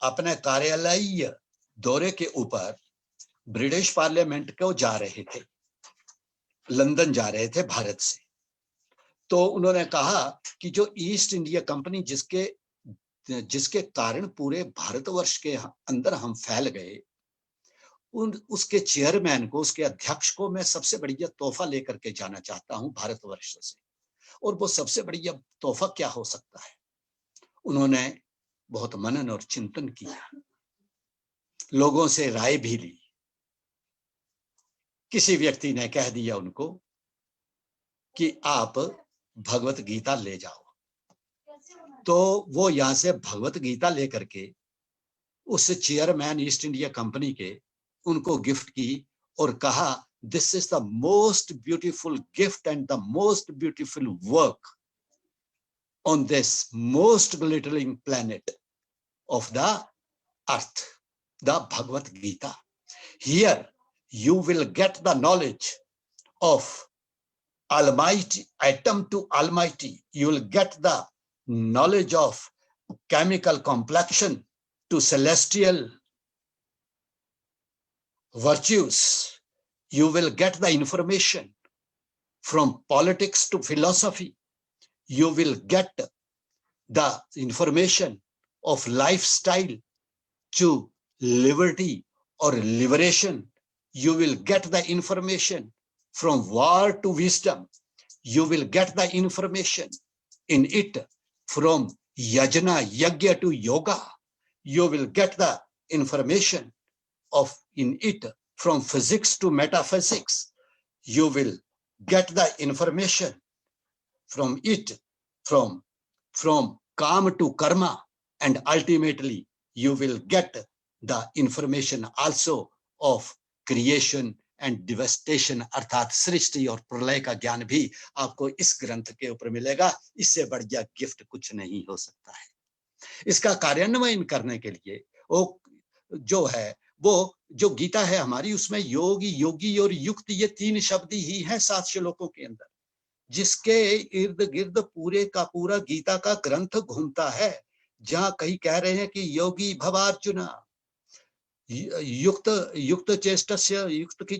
अपने कार्यालयीय दौरे के ऊपर ब्रिटिश पार्लियामेंट को जा रहे थे, लंदन जा रहे थे भारत से, तो उन्होंने कहा कि जो ईस्ट इंडिया कंपनी जिसके कारण पूरे भारतवर्ष के अंदर हम फैल गए, उसके चेयरमैन को, उसके अध्यक्ष को मैं सबसे बढ़िया तोहफा लेकर के जाना चाहता हूं भारतवर्ष से। और वो सबसे बढ़िया तोहफा क्या हो सकता है? उन्होंने बहुत मनन और चिंतन किया, लोगों से राय भी ली। किसी व्यक्ति ने कह दिया उनको कि आप भगवत गीता ले जाओ। तो वो यहां से भगवत गीता लेकर के उस चेयरमैन ईस्ट इंडिया कंपनी के उनको गिफ्ट की, और कहा, this is the most beautiful gift and the most beautiful work on this most glittering planet of the earth, the Bhagavad Gita. Here you will get the knowledge of Almighty, atom to Almighty. You will get the knowledge of chemical complexion to celestial virtues. You will get the information from politics to philosophy. You will get the information of lifestyle to liberty or liberation. You will get the information from war to wisdom. You will get the information in it from yajna, yajna to yoga. You will get the information of in it from physics to metaphysics. You will get the information from it from karma to karma, and ultimately you will get the information also of creation and devastation, अर्थात सृष्टि और प्रलय का ज्ञान भी आपको इस ग्रंथ के ऊपर मिलेगा। इससे बढ़िया गिफ्ट कुछ नहीं हो सकता है। इसका कार्यान्वयन करने के लिए वो जो है, वो जो गीता है हमारी, उसमें योग, योगी और युक्त, ये तीन शब्द ही हैं 7 श्लोकों के अंदर, जिसके इर्द गिर्द पूरे का पूरा गीता का ग्रंथ घूमता है। जहां कहीं कह रहे हैं कि योगी भवार्जुना, युक्त की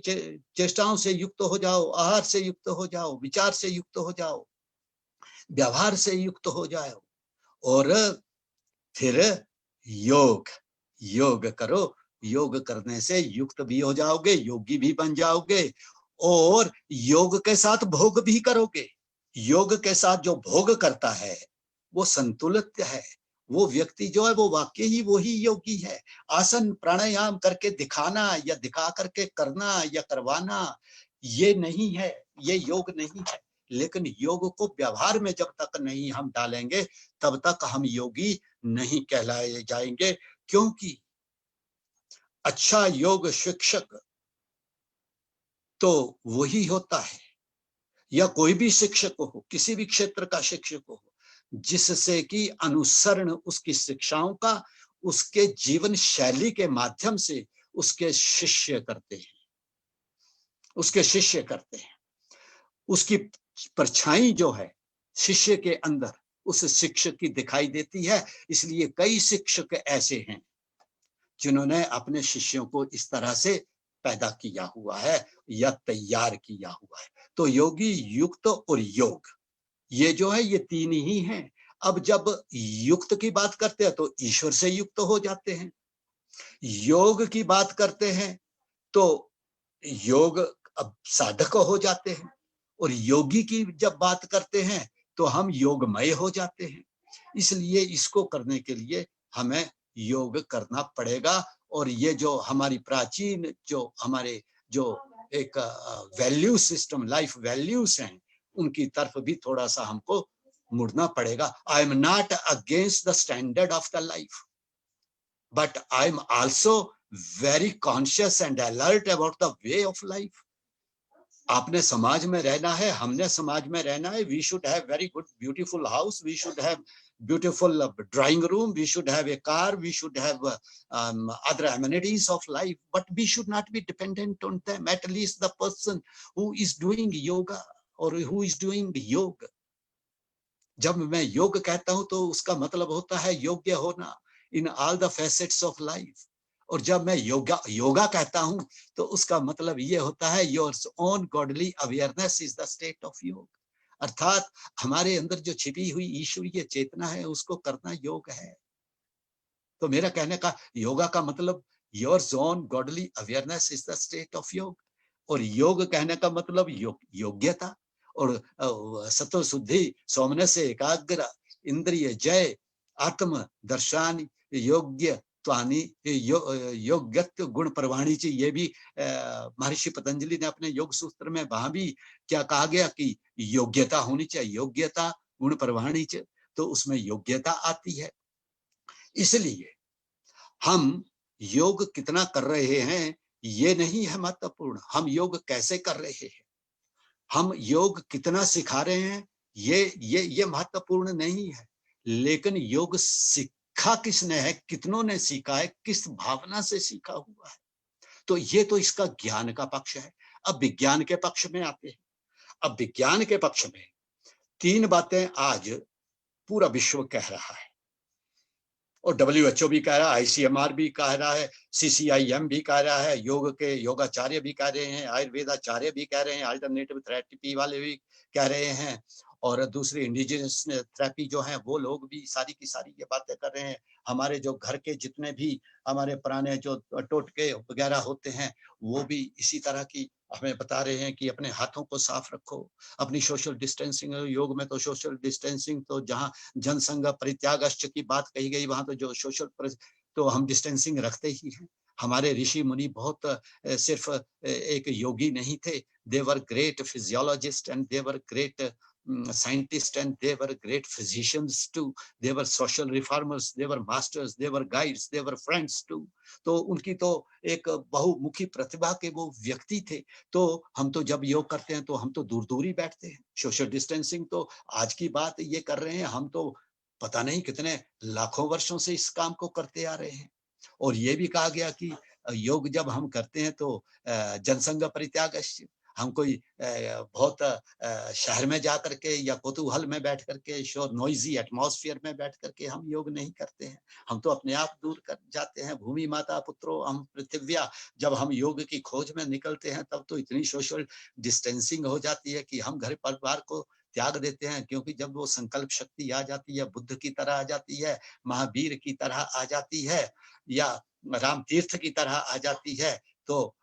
चेष्टाओं से युक्त हो जाओ, आहार से युक्त हो जाओ, विचार से युक्त हो जाओ, व्यवहार से युक्त हो जाओ, और फिर योग करो। योग करने से युक्त भी हो जाओगे, योगी भी बन जाओगे, और योग के साथ भोग भी करोगे। योग के साथ जो भोग करता है वो संतुलित है। वो व्यक्ति जो है वो वाकई ही वही योगी है। आसन प्राणायाम करके दिखाना या दिखा करके करना या करवाना, ये नहीं है, ये योग नहीं है। लेकिन योग को व्यवहार में जब तक नहीं हम डालेंगे, तब तक हम योगी नहीं कहलाए जाएंगे। क्योंकि अच्छा योग शिक्षक तो वही होता है, या कोई भी शिक्षक हो, किसी भी क्षेत्र का शिक्षक हो, जिससे कि अनुसरण उसकी शिक्षाओं का, उसके जीवन शैली के माध्यम से उसके शिष्य करते हैं, उसकी परछाई जो है शिष्य के अंदर उस शिक्षक की दिखाई देती है। इसलिए कई शिक्षक ऐसे हैं जिन्होंने अपने शिष्यों को इस तरह से पैदा किया हुआ है या तैयार किया हुआ है। तो योगी, युक्त और योग, ये जो है ये तीन ही हैं। अब जब युक्त की बात करते हैं तो ईश्वर से युक्त हो जाते हैं, योग की बात करते हैं तो योग अब साधक हो जाते हैं, और योगी की जब बात करते हैं तो हम योगमय हो जाते हैं। इसलिए इसको करने के लिए हमें योग करना पड़ेगा। और ये जो हमारी प्राचीन जो हमारे जो एक वैल्यू सिस्टम, लाइफ वैल्यूज हैं, उनकी तरफ भी थोड़ा सा हमको मुड़ना पड़ेगा। I am not against the standard of the life, but I am also very conscious and alert about the way of life. आपने समाज में रहना है, हमने समाज में रहना है। We should have very good beautiful house, we should have beautiful drawing room, we should have a car, we should have other amenities of life, but we should not be dependent on them. At least the person who is doing yoga or who is doing yoga, जब मैं योग कहता हूं तो उसका मतलब होता है योग्य होना in all the facets of life। और जब मैं योगा कहता हूं तो उसका मतलब ये होता है your own godly awareness is the state of yoga। अर्थात हमारे अंदर जो छिपी हुई ईश्वरीय चेतना है उसको करना योग है। तो मेरा कहने का योगा का मतलब your own godly awareness is the state of योग। और योग कहने का मतलब योग्यता और सतो शुद्धि, सौम्य से एकाग्र, इंद्रिय जय, आत्म दर्शन, योग्य त्वानि, योग्यत्व गुण प्रवाणी। ये भी महर्षि पतंजलि ने अपने योग सूत्र में वहां भी क्या कहा गया कि योग्यता होनी चाहिए, योग्यता गुण प्रवाणी। तो उसमें योग्यता आती है। इसलिए हम योग कितना कर रहे हैं ये नहीं है महत्वपूर्ण, हम योग कैसे कर रहे हैं, हम योग कितना सिखा रहे हैं ये महत्वपूर्ण नहीं है। लेकिन योग सीखा किसने है, कितनों ने सीखा है, किस भावना से सीखा हुआ है। तो ये तो इसका ज्ञान का पक्ष है। अब विज्ञान के पक्ष में आते हैं। अब विज्ञान के पक्ष में 3 बातें आज पूरा विश्व कह रहा है, और WHO भी कह रहा है, ICMR भी कह रहा है, CCIM भी कह रहा है, योग के योगाचार्य भी कह रहे हैं, आयुर्वेदाचार्य भी कह रहे हैं, अल्टरनेटिव थेरेपी वाले भी कह रहे हैं, और दूसरे इंडिजिनस थेरेपी जो है वो लोग भी सारी की सारी ये बातें कर रहे हैं। हमारे जो घर के जितने भी हमारे पुराने जो टोटके वगैरह होते हैं वो भी इसी तरह की हमें बता रहे हैं कि अपने हाथों को साफ रखो, अपनी सोशल डिस्टेंसिंग। योग में तो सोशल डिस्टेंसिंग, तो जहाँ जनसंघ परित्यागश्च की बात कही गई वहां तो जो सोशल तो हम डिस्टेंसिंग रखते ही हैं। हमारे ऋषि मुनि बहुत सिर्फ एक योगी नहीं थे, they were great physiologist and they were great scientists and they were great physicians too, they were social reformers, they were masters, they were guides, they were friends too। तो उनकी तो एक बहुमुखी प्रतिभा के वो व्यक्ति थे। तो हम तो जब योग करते हैं तो हम तो दूर दूर ही बैठते हैं। सोशल डिस्टेंसिंग तो आज की बात ये कर रहे हैं, हम तो पता नहीं कितने लाखों वर्षों से इस काम को करते आ रहे हैं। और ये भी कहा गया कि योग जब हम करते हैं तो जनसंघ परित्याग, हम कोई बहुत शहर में जा करके या कुतूहल में बैठ करके शोर नॉइजी एटमॉस्फेयर में बैठ करके हम योग नहीं करते हैं। हम तो अपने आप दूर कर जाते हैं। भूमि माता पुत्रो हम पृथिव्या, जब हम योग की खोज में निकलते हैं तब तो इतनी सोशल डिस्टेंसिंग हो जाती है कि हम घर परिवार को त्याग देते हैं। क्योंकि जब वो संकल्प शक्ति आ जाती है, बुद्ध की तरह आ जाती है, महावीर की तरह आ जाती है, या राम तीर्थ की तरह आ जाती है, तो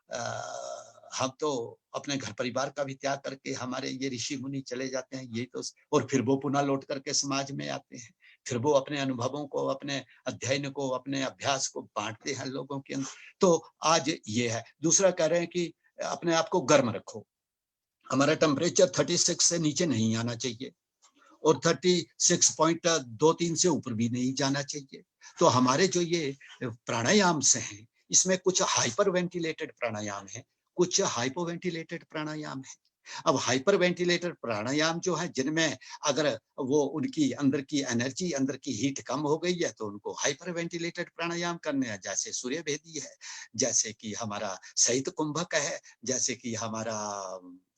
हम तो अपने घर परिवार का भी त्याग करके हमारे ये ऋषि मुनि चले जाते हैं। ये तो, और फिर वो पुनः लौट करके समाज में आते हैं, फिर वो अपने अनुभवों को, अपने अध्ययन को, अपने अभ्यास को बांटते हैं लोगों के अंदर। तो आज ये है। दूसरा कह रहे हैं कि अपने आप को गर्म रखो। हमारा टेम्परेचर 36 से नीचे नहीं आना चाहिए और 36.23 से ऊपर भी नहीं जाना चाहिए। तो हमारे जो ये प्राणायाम से हैं इसमें कुछ हाइपर वेंटिलेटेड प्राणायाम है, कुछ हाइपो वेंटिलेटेड प्राणायाम है। अब हाइपर वेंटिलेटेड प्राणायाम जो है, जिनमें अगर वो उनकी अंदर की एनर्जी, अंदर की हीट कम हो गई है तो उनको हाइपर वेंटिलेटेड प्राणायाम करने हैं। जैसे सूर्य भेदी है, जैसे कि हमारा सहित कुंभक है, जैसे कि हमारा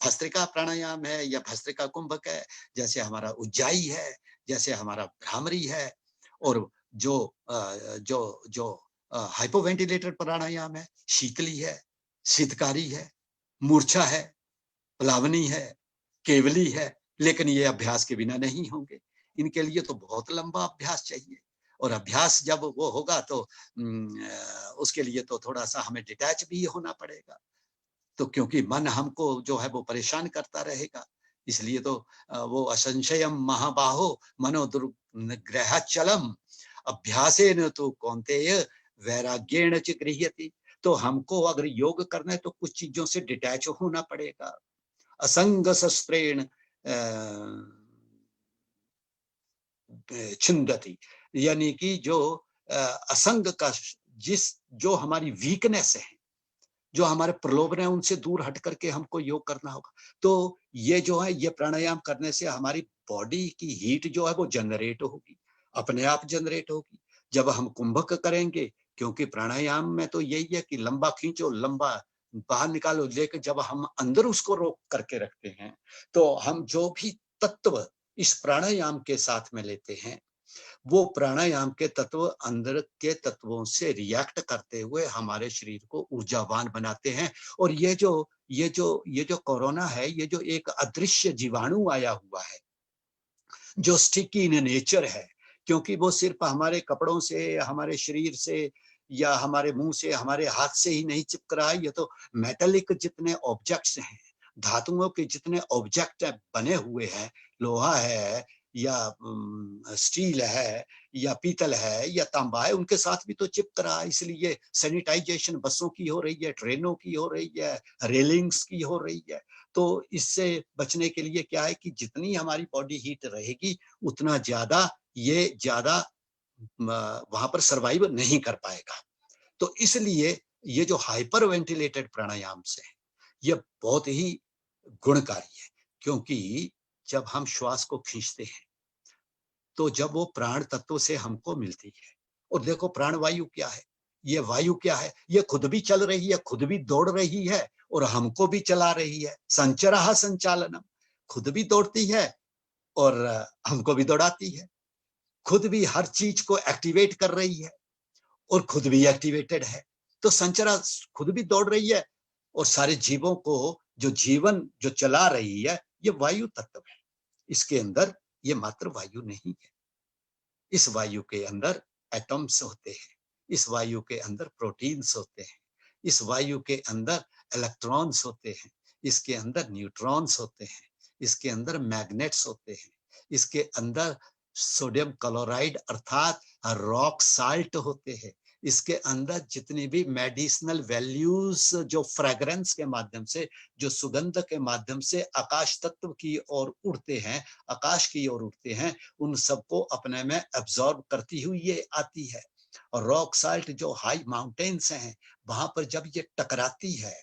भस्त्रिका प्राणायाम है या भस्त्रिका कुंभक है, जैसे हमारा उज्जाई है, जैसे हमारा भ्रामरी है। और जो जो जो हाइपोवेंटिलेटेड प्राणायाम है, शीतली है, शीतकारी है, मूर्छा है, प्लावनी है, केवली है। लेकिन ये अभ्यास के बिना नहीं होंगे। इनके लिए तो बहुत लंबा अभ्यास चाहिए, और अभ्यास जब वो होगा तो उसके लिए तो थोड़ा सा हमें डिटैच भी होना पड़ेगा। तो क्योंकि मन हमको जो है वो परेशान करता रहेगा, इसलिए तो वो असंशयम महाबाहो मनोदुर्ग्रहचलम अभ्यासेन तो कौन्तेय वैराग्येण च गृह्यति। तो हमको अगर योग करना है तो कुछ चीजों से डिटैच होना पड़ेगा। असंग शस्त्रेण छिंदति, यानी कि जो असंग का जो हमारी वीकनेस है, जो हमारे प्रलोभन है, उनसे दूर हट करके हमको योग करना होगा। तो ये जो है, ये प्राणायाम करने से हमारी बॉडी की हीट जो है वो जनरेट होगी, अपने आप जनरेट होगी। जब हम कुंभक करेंगे, क्योंकि प्राणायाम में तो यही है कि लंबा खींचो, लंबा बाहर निकालो, लेकिन जब हम अंदर उसको रोक करके रखते हैं, तो हम जो भी तत्व इस प्राणायाम के साथ में लेते हैं, वो प्राणायाम के तत्व अंदर के तत्वों से रिएक्ट करते हुए हमारे शरीर को ऊर्जावान बनाते हैं। और ये जो कोरोना है, ये जो एक अदृश्य जीवाणु आया हुआ है, जो स्टिकी इन नेचर है, क्योंकि वो सिर्फ हमारे कपड़ों से, हमारे शरीर से या हमारे मुंह से, हमारे हाथ से ही नहीं चिपक रहा है। ये तो मेटालिक जितने ऑब्जेक्ट्स हैं, धातुओं के जितने ऑब्जेक्ट बने हुए हैं, लोहा है या स्टील है या पीतल है या तांबा है, उनके साथ भी तो चिपक रहा है। इसलिए सैनिटाइजेशन बसों की हो रही है, ट्रेनों की हो रही है, रेलिंग्स की हो रही है। तो इससे बचने के लिए क्या है कि जितनी हमारी बॉडी हीट रहेगी, उतना ज्यादा वहां पर सर्वाइव नहीं कर पाएगा। तो इसलिए ये जो हाइपर वेंटिलेटेड प्राणायाम से है, ये बहुत ही गुणकारी है। क्योंकि जब हम श्वास को खींचते हैं, तो जब वो प्राण तत्व से हमको मिलती है, और देखो प्राण वायु क्या है, ये वायु क्या है, ये खुद भी चल रही है, खुद भी दौड़ रही है और हमको भी चला रही है। संचरः संचालनम, खुद भी दौड़ती है और हमको भी दौड़ाती है, खुद भी हर चीज को एक्टिवेट कर रही है और खुद भी एक्टिवेटेड है। तो संचरा खुद भी दौड़ रही है और सारे जीवों को जो जीवन जो चला रही है, ये वायु तत्व है। इसके अंदर ये मात्र वायु नहीं है, इस वायु के अंदर एटम्स होते हैं, इस वायु के अंदर प्रोटीन्स होते हैं, इस वायु के अंदर इलेक्ट्रॉन्स होते हैं, इसके अंदर न्यूट्रॉन्स होते हैं, इसके अंदर मैग्नेट्स होते हैं, इसके अंदर सोडियम क्लोराइड अर्थात रॉक साल्ट होते हैं, इसके अंदर जितनी भी मेडिसिनल वैल्यूज जो फ्रेग्रेंस के माध्यम से, जो सुगंध के माध्यम से आकाश तत्व की ओर उड़ते हैं, आकाश की ओर उड़ते हैं, उन सबको अपने में एब्जॉर्ब करती हुई ये आती है। और रॉक साल्ट जो हाई माउंटेन्स हैं, वहां पर जब ये टकराती है,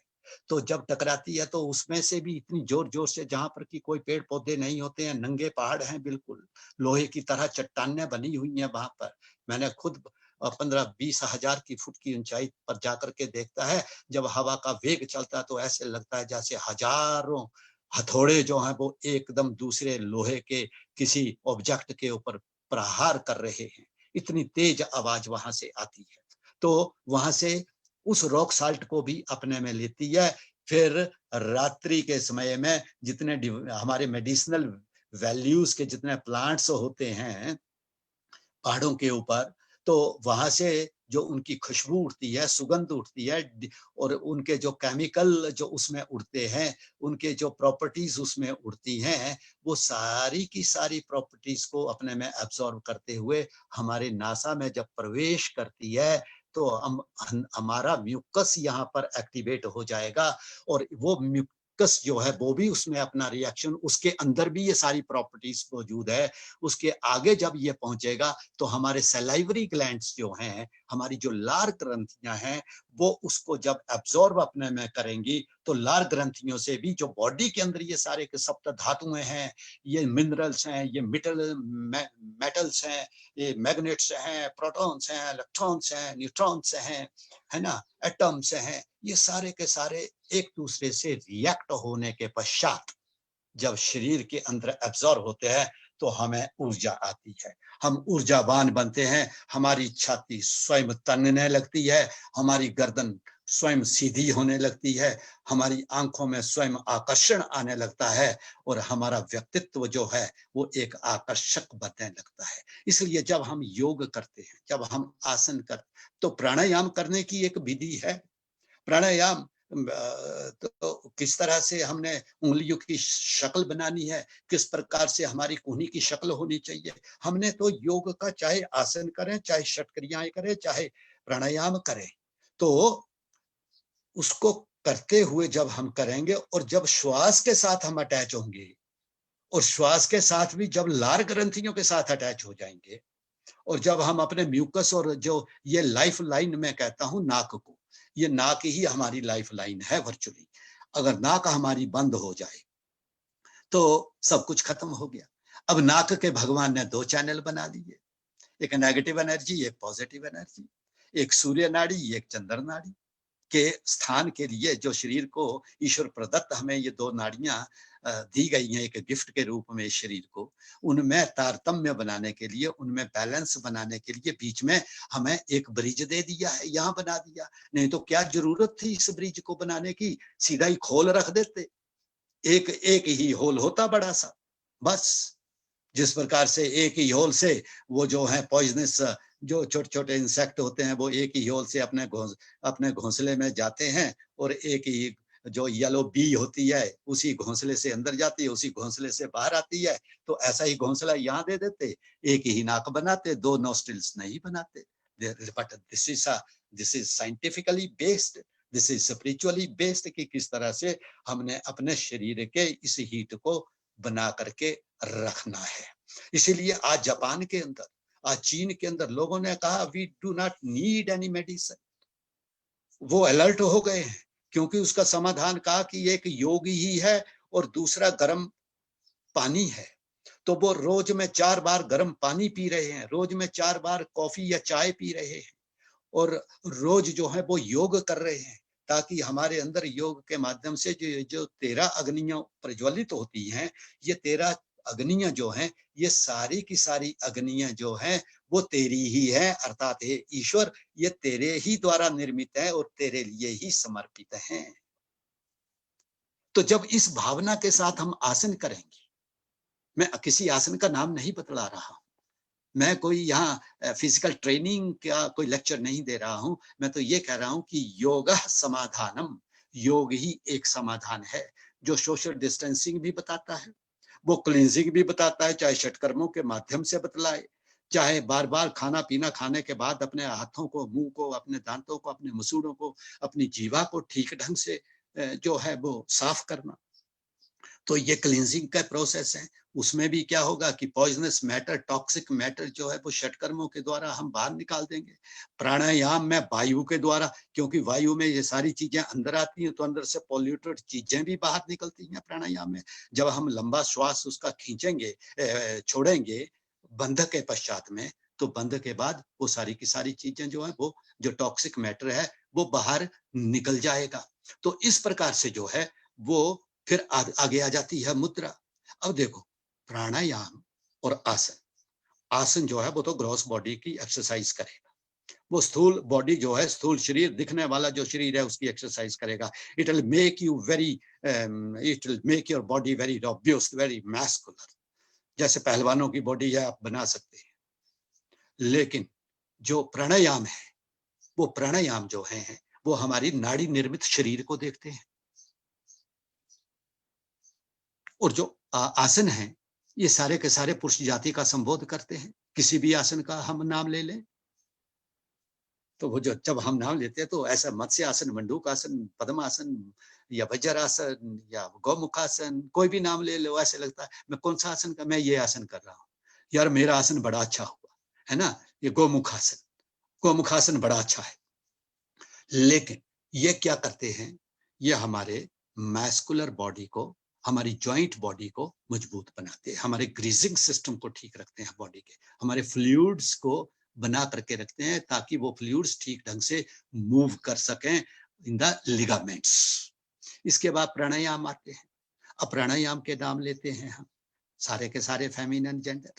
तो जब टकराती है तो उसमें से भी इतनी जोर जोर से, जहां पर कि कोई पेड़ पौधे नहीं होते हैं, नंगे पहाड़ हैं, बिल्कुल लोहे की तरह चट्टानें बनी हुई हैं वहां पर। मैंने खुद 15-20 हजार की फुट की ऊंचाई पर जाकर के देखता है, जब हवा का वेग चलता है तो ऐसे लगता है जैसे हजारों हथौड़े जो हैं वो एकदम दूसरे लोहे के किसी ऑब्जेक्ट के ऊपर प्रहार कर रहे हैं। इतनी तेज आवाज वहां से आती है। तो वहां से उस रॉक साल्ट को भी अपने में लेती है। फिर रात्रि के समय में जितने हमारे मेडिसिनल वैल्यूज के जितने प्लांट्स होते हैं पहाड़ों के ऊपर, तो वहां से जो उनकी खुशबू उठती है, सुगंध उठती है, और उनके जो केमिकल जो उसमें उड़ते हैं, उनके जो प्रॉपर्टीज उसमें उड़ती हैं, वो सारी की सारी प्रॉपर्टीज को अपने में एब्सॉर्ब करते हुए हमारे नासा में जब प्रवेश करती है, तो हमारा म्यूकस यहाँ पर एक्टिवेट हो जाएगा। और वो म्यूकस जो है वो भी उसमें अपना रिएक्शन, उसके अंदर भी ये सारी प्रॉपर्टीज मौजूद है। उसके आगे जब ये पहुंचेगा तो हमारे सलाइवरी ग्लैंड्स जो हैं, हमारी जो लार ग्रंथियां हैं, वो उसको जब एब्जॉर्ब अपने में करेंगी, तो लार ग्रंथियों से भी जो बॉडी के अंदर ये सारे के सप्त धातुएं हैं, ये मिनरल्स हैं, ये मेटल्स हैं, ये मैग्नेट्स हैं, प्रोटॉन्स हैं, इलेक्ट्रॉन्स हैं, न्यूट्रॉन्स हैं, है ना, एटम्स हैं, ये सारे के सारे एक दूसरे से रिएक्ट होने के पश्चात जब शरीर के अंदर एब्जॉर्ब होते हैं, तो हमें ऊर्जा आती है, हम ऊर्जावान बनते हैं, हमारी छाती स्वयं तनने लगती है, हमारी गर्दन स्वयं सीधी होने लगती है, हमारी आंखों में स्वयं आकर्षण आने लगता है, और हमारा व्यक्तित्व जो है वो एक आकर्षक बनने लगता है। इसलिए जब हम योग करते हैं, जब हम आसन करते, तो प्राणायाम करने की एक विधि है। प्राणायाम तो किस तरह से हमने उंगलियों की शक्ल बनानी है, किस प्रकार से हमारी कूहनी की शक्ल होनी चाहिए। हमने तो योग का चाहे आसन करें, चाहे षटक्रियाएं करें, चाहे प्राणायाम करें, तो उसको करते हुए जब हम करेंगे और जब श्वास के साथ हम अटैच होंगे और श्वास के साथ भी जब लार ग्रंथियों के साथ अटैच हो जाएंगे और जब हम अपने म्यूकस और जो ये लाइफ लाइन मैं कहता हूं नाक को, ये नाक ही हमारी लाइफ लाइन है वर्चुअली। अगर नाक हमारी बंद हो जाए तो सब कुछ खत्म हो गया। अब नाक के भगवान ने दो चैनल बना दिए, एक नेगेटिव एनर्जी, एक पॉजिटिव एनर्जी, एक सूर्य नाड़ी, एक चंद्र नाड़ी के स्थान के लिए जो शरीर को ईश्वर प्रदत्त हमें ये दो नाड़ियां दी गई हैं एक गिफ्ट के रूप में शरीर को, उनमें तारतम्य बनाने के लिए, उनमें बैलेंस बनाने के लिए बीच में हमें एक ब्रिज दे दिया है, यहाँ बना दिया। नहीं तो क्या जरूरत थी इस ब्रिज को बनाने की, सीधा ही खोल रख देते, एक एक ही होल होता बड़ा सा बस। जिस प्रकार से एक ही होल से वो जो है पॉइजनस जो छोटे छोटे इंसेक्ट होते हैं वो एक ही होल से अपने घोंसले में जाते हैं और एक ही जो येलो बी होती है उसी घोंसले से अंदर जाती है, उसी घोंसले से बाहर आती है। तो ऐसा ही घोंसला यहाँ दे देते, एक ही नाक बनाते, दो नोस्ट्रिल्स नहीं बनाते। But this is scientifically based, this is spiritually based कि किस तरह से हमने अपने शरीर के इस हीट को बना करके रखना है। इसीलिए आज जापान के अंदर, आज चीन के अंदर लोगों ने कहा we do not need any medicine. वो अलर्ट हो गए हैं क्योंकि उसका समाधान कहा कि एक योग ही है और दूसरा गर्म पानी है। तो वो रोज में 4 बार गर्म पानी पी रहे हैं, रोज में 4 बार कॉफी या चाय पी रहे हैं और रोज जो है वो योग कर रहे हैं ताकि हमारे अंदर योग के माध्यम से जो 13 अग्नियां प्रज्वलित होती हैं, ये 13 अग्नियां जो हैं, ये सारी की सारी अग्नियां जो हैं वो तेरी ही है, अर्थात हे ईश्वर ये तेरे ही द्वारा निर्मित है और तेरे लिए ही समर्पित हैं। तो जब इस भावना के साथ हम आसन करेंगे, मैं किसी आसन का नाम नहीं बतला रहा हूं, मैं कोई यहाँ फिजिकल ट्रेनिंग का कोई लेक्चर नहीं दे रहा हूं, मैं तो ये कह रहा हूं कि योगः समाधानम, योग ही एक समाधान है जो सोशल डिस्टेंसिंग भी बताता है, वो क्लींजिंग भी बताता है, चाहे षटकर्मों के माध्यम से बतलाए, चाहे बार बार खाना पीना खाने के बाद अपने हाथों को, मुंह को, अपने दांतों को, अपने मसूड़ों को, अपनी जीवा को ठीक ढंग से जो है वो साफ करना। तो ये क्लींजिंग का प्रोसेस है। उसमें भी क्या होगा कि पॉइजनस मैटर, टॉक्सिक मैटर जो है वो षटकर्मों के द्वारा हम बाहर निकाल देंगे। प्राणायाम में वायु के द्वारा, क्योंकि वायु में ये सारी चीजें अंदर आती हैं तो अंदर से पॉल्यूटेड चीजें भी बाहर निकलती हैं प्राणायाम में। जब हम लंबा श्वास उसका खींचेंगे, छोड़ेंगे बंध के पश्चात में, तो बंध के बाद वो सारी की सारी चीजें जो है वो जो टॉक्सिक मैटर है वो बाहर निकल जाएगा। तो इस प्रकार से जो है वो फिर आगे आ जाती है मुद्रा। अब देखो प्राणायाम और आसन, आसन जो है वो तो ग्रॉस बॉडी की एक्सरसाइज करेगा, वो स्थूल बॉडी जो है, स्थूल शरीर दिखने वाला जो शरीर है उसकी एक्सरसाइज करेगा। It will make you very, it will make your body very robust, very muscular, जैसे पहलवानों की बॉडी है आप बना सकते हैं। लेकिन जो प्राणायाम है, वो प्राणायाम जो है वो हमारी नाड़ी निर्मित शरीर को देखते हैं, और जो आसन है ये सारे के सारे पुरुष जाति का संबोध करते हैं। किसी भी आसन का हम नाम ले लें तो वो जो जब हम नाम लेते हैं तो ऐसा मत्स्य आसन, मंडूक आसन, पद्मासन या वज्रासन या गौमुखासन, कोई भी नाम ले लो, ऐसे लगता है मैं कौन सा आसन का, मैं ये आसन कर रहा हूँ यार, मेरा आसन बड़ा अच्छा हुआ है ना, ये गौमुखासन, गौमुखासन बड़ा अच्छा है। लेकिन ये क्या करते हैं, ये हमारे मैस्कुलर बॉडी को, हमारी जॉइंट बॉडी को मजबूत बनाते हैं, हमारे ग्रीजिंग सिस्टम को ठीक रखते हैं बॉडी के, हमारे फ्लूइड्स को बना करके रखते हैं ताकि वो फ्लूइड्स ठीक ढंग से मूव कर सकें इन द लिगामेंट्स। इसके बाद प्राणायाम आते हैं। अब प्राणायाम के नाम लेते हैं हम सारे के सारे फेमिनिन जेंडर,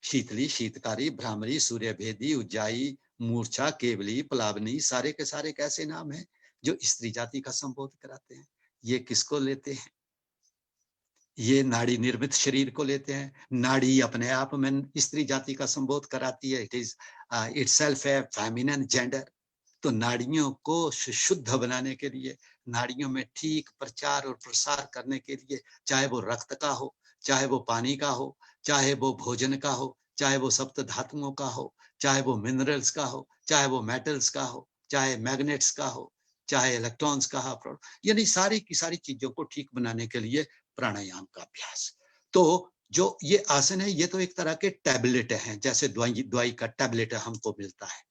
शीतली, शीतकारी, भ्रामरी, सूर्यभेदी, उज्जाई, मूर्छा, केवली, प्लावनी, सारे के सारे कैसे नाम हैं जो स्त्री जाति का संबोध कराते हैं। ये किसको लेते हैं, ये नाड़ी निर्मित शरीर को लेते हैं। नाड़ी अपने आप में स्त्री जाति का संबोध कराती है, it is itself A feminine gender. तो नाड़ियों को शुद्ध बनाने के लिए, नाड़ियों में ठीक प्रचार और प्रसार करने के लिए, चाहे वो रक्त का हो, चाहे वो पानी का हो, चाहे वो भोजन का हो, चाहे वो सप्त धातुओं का हो, चाहे वो मिनरल्स का हो, चाहे वो मेटल्स का हो, चाहे मैग्नेट्स का हो, चाहे इलेक्ट्रॉन्स का हो, यानी सारी की सारी चीजों को ठीक बनाने के लिए प्राणायाम का अभ्यास। तो जो ये आसन है, ये तो एक तरह के टैबलेट हैं, जैसे दवाई का टैबलेट हमको मिलता है।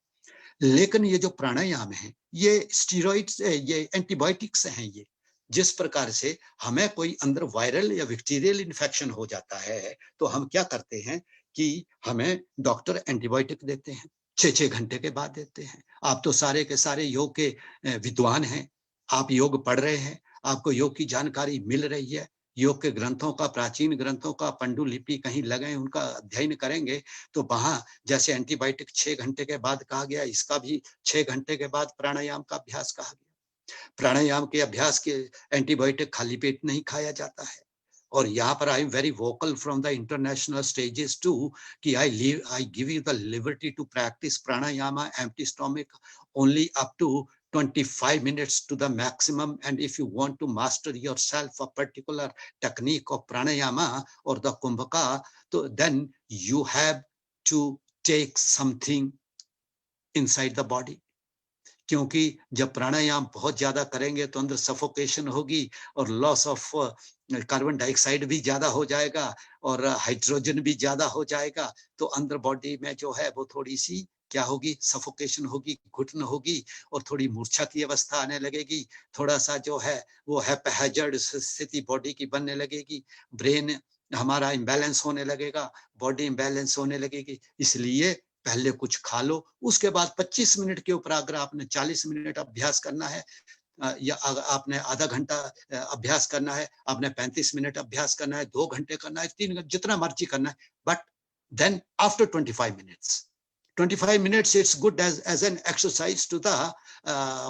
लेकिन ये जो प्राणायाम है, ये स्टीरॉइड्स, ये एंटीबायोटिक्स हैं। ये जिस प्रकार से हमें कोई अंदर वायरल या बैक्टीरियल इन्फेक्शन हो जाता है, तो हम क्या करते हैं कि हमें डॉक्टर एंटीबायोटिक देते हैं, 6-6 घंटे के बाद देते हैं। आप तो सारे के सारे योग के विद्वान हैं, आप योग पढ़ रहे हैं, आपको योग की जानकारी मिल रही है, योग के ग्रंथों का, प्राचीन ग्रंथों का पांडुलिपि कहीं लगे, उनका अध्ययन करेंगे, तो वहां जैसे एंटीबायोटिक 6 घंटे के बाद कहा गया, इसका भी 6 घंटे के बाद प्राणायाम का अभ्यास कहा गया। प्राणायाम के अभ्यास के एंटीबायोटिक खाली पेट नहीं खाया जाता है। और यहाँ पर I am very vocal from the international stages to कि I give you the liberty to practice pranayama empty stomach only up to 25 minutes to the maximum, and if you want to master yourself a particular technique of pranayama or the kumbhaka, so then you have to take something inside the body. क्योंकि जब प्राणायाम बहुत ज्यादा करेंगे तो अंदर suffocation होगी और loss of carbon dioxide भी ज्यादा हो जाएगा और हाइड्रोजन भी ज्यादा हो जाएगा, तो अंदर बॉडी में जो है वो थोड़ी सी क्या होगी, सफोकेशन होगी, घुटन होगी और थोड़ी मूर्छा की अवस्था आने लगेगी, थोड़ा सा जो है वो हैजार्ड स्थिति बॉडी की बनने लगेगी, ब्रेन हमारा इम्बैलेंस होने लगेगा, बॉडी इम्बैलेंस होने लगेगी। इसलिए पहले कुछ खा लो, उसके बाद 25 मिनट के ऊपर अगर आपने 40 मिनट अभ्यास करना है या आपने आधा घंटा अभ्यास करना है, आपने 35 मिनट अभ्यास करना है, 2 घंटे करना है, 3 घंटे, जितना मर्जी करना है, but then after 25 minutes it's good as an exercise to the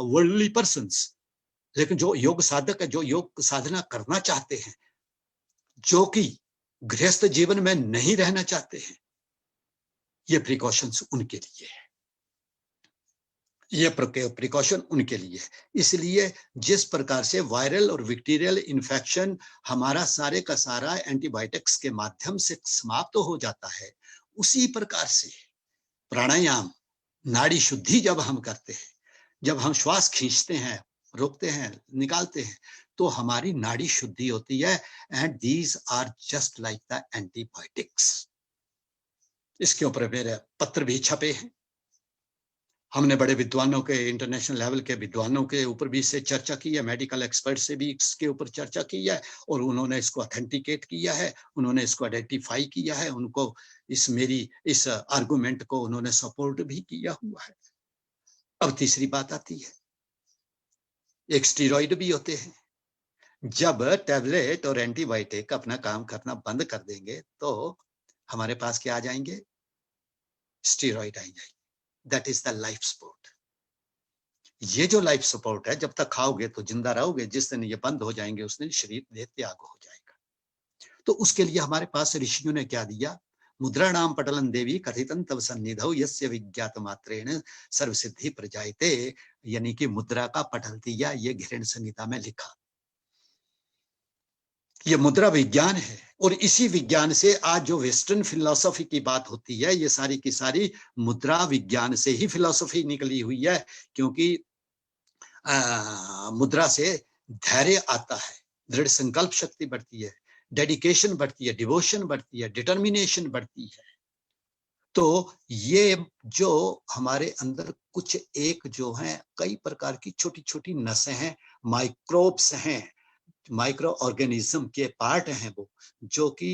worldly persons. लेकिन जो योग साधक है, जो योग साधना करना चाहते हैं, जो कि गृहस्थ जीवन में नहीं रहना चाहते हैं, ये प्रिकॉशंस उनके लिए है, ये प्रिकॉशन उनके लिए है। इसलिए जिस प्रकार से वायरल और बैक्टीरियल इन्फेक्शन हमारा सारे का सारा एंटीबायोटिक्स के माध्यम से समाप्त हो जाता है, उसी प्रकार से प्राणायाम, नाड़ी शुद्धि जब हम करते हैं, जब हम श्वास खींचते हैं, रोकते हैं, निकालते हैं, तो हमारी नाड़ी शुद्धि होती है। And these are just like the antibiotics. इसके ऊपर मेरे पत्र भी छपे हैं, हमने बड़े विद्वानों के, इंटरनेशनल लेवल के विद्वानों के ऊपर भी इससे चर्चा की है, मेडिकल एक्सपर्ट से भी इसके ऊपर चर्चा की है और उन्होंने इसको ऑथेंटिकेट किया है, उन्होंने इसको आइडेंटिफाई किया है, उनको इस आर्गुमेंट को उन्होंने सपोर्ट भी किया हुआ है। अब तीसरी बात आती है, एक स्टीरॉइड भी होते हैं। जब टैबलेट और एंटीबायोटिक अपना काम करना बंद कर देंगे तो हमारे पास क्या आ जाएंगे, स्टीरॉइड आ जाएंगे। That is the life support. ये जो लाइफ सपोर्ट है, जब तक खाओगे तो जिंदा रहोगे, जिस दिन ये बंद हो जाएंगे उस दिन शरीर देह त्याग हो जाएगा। तो उसके लिए हमारे पास ऋषियों ने क्या दिया, मुद्राणाम पटलं देवी कथितं तव सन्निधौ यस्य विज्ञात मात्रेण सर्व सिद्धि प्रजायते, यानी कि मुद्रा का पटल दिया, ये घृण संहिता में लिखा। ये मुद्रा विज्ञान है और इसी विज्ञान से आज जो वेस्टर्न फिलॉसफी की बात होती है, ये सारी की सारी मुद्रा विज्ञान से ही फिलॉसफी निकली हुई है। क्योंकि मुद्रा से धैर्य आता है, दृढ़ संकल्प शक्ति बढ़ती है, डेडिकेशन बढ़ती है, डिवोशन बढ़ती है, डिटर्मिनेशन बढ़ती है। तो ये जो हमारे अंदर कुछ एक जो है कई प्रकार की छोटी छोटी नसें हैं, माइक्रोब्स हैं, माइक्रो ऑर्गेनिज्म के पार्ट हैं, वो जो कि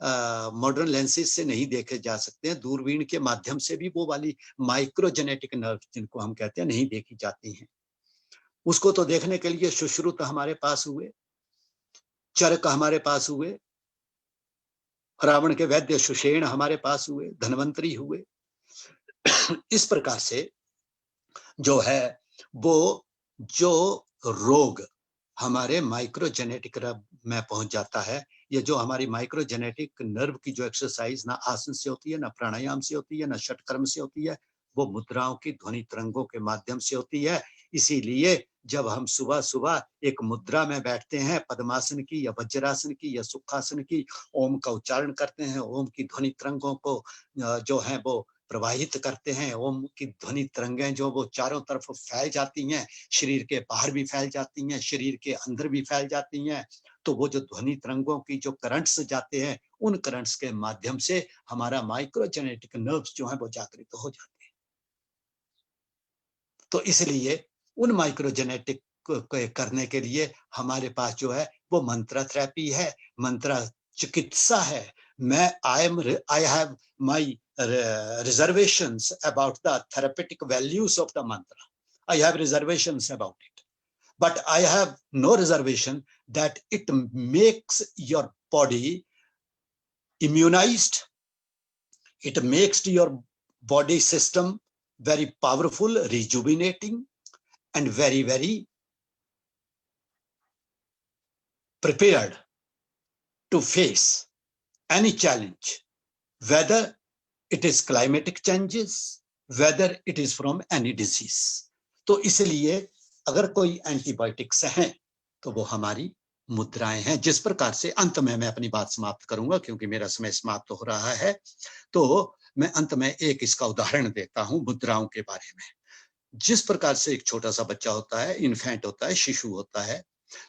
मॉडर्न लेंसेज से नहीं देखे जा सकते हैं, दूरबीन के माध्यम से भी वो वाली माइक्रोजेनेटिक नर्व जिनको हम कहते हैं नहीं देखी जाती हैं। उसको तो देखने के लिए सुश्रुत हमारे पास हुए, चरक हमारे पास हुए, रावण के वैद्य सुषेण हमारे पास हुए, धन्वंतरी हुए। इस प्रकार से जो है वो जो रोग हमारे माइक्रोजेनेटिक में पहुंच जाता है, ये जो हमारी माइक्रोजेनेटिक नर्व की जो एक्सरसाइज ना आसन से होती है, ना प्राणायाम से होती है, ना षटकर्म से होती है, वो मुद्राओं की ध्वनि तरंगों के माध्यम से होती है। इसीलिए जब हम सुबह सुबह एक मुद्रा में बैठते हैं, पद्मासन की या वज्रासन की या सुखासन की, ओम का उच्चारण करते हैं, ओम की ध्वनि तरंगों को जो है वो प्रवाहित करते हैं, ओम की ध्वनि तरंगें जो वो चारों तरफ फैल जाती हैं, शरीर के बाहर भी फैल जाती हैं, शरीर के अंदर भी फैल जाती हैं। तो वो जो ध्वनि तरंगों की जो करंट्स जाते हैं, उन करंट्स के माध्यम से हमारा माइक्रोजेनेटिक नर्व्स जो है वो जागृत हो जाते हैं। तो इसलिए उन माइक्रोजेनेटिक करने के लिए हमारे पास जो है वो मंत्र थेरेपी है, मंत्र चिकित्सा है। I have my reservations about the therapeutic values of the mantra. I have reservations about it, but I have no reservation that it makes your body immunized. It makes your body system very powerful, rejuvenating, and very, very prepared to face any challenge, whether it is climatic changes, whether it is from any disease. तो इसलिए अगर कोई antibiotics हैं तो वो हमारी मुद्राएं हैं। जिस प्रकार से अंत में मैं अपनी बात समाप्त करूंगा क्योंकि मेरा समय समाप्त हो रहा है, तो मैं अंत में एक इसका उदाहरण देता हूं मुद्राओं के बारे में। जिस प्रकार से एक छोटा सा बच्चा होता है, इन्फेंट होता है, शिशु होता है,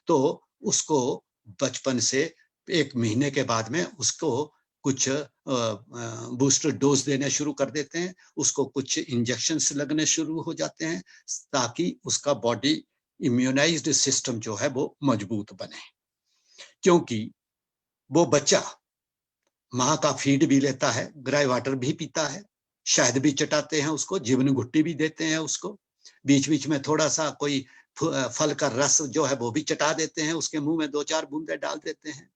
तो उसको बचपन से 1 महीने के बाद में उसको कुछ बूस्टर डोज देने शुरू कर देते हैं, उसको कुछ इंजेक्शंस लगने शुरू हो जाते हैं ताकि उसका बॉडी इम्यूनाइज्ड सिस्टम जो है वो मजबूत बने। क्योंकि वो बच्चा माँ का फीड भी लेता है, ग्राई वाटर भी पीता है, शहद भी चटाते हैं उसको, जीवन घुट्टी भी देते हैं उसको, बीच बीच में थोड़ा सा कोई फल का रस जो है वो भी चटा देते हैं, उसके मुंह में 2-4 बूंदे डाल देते हैं।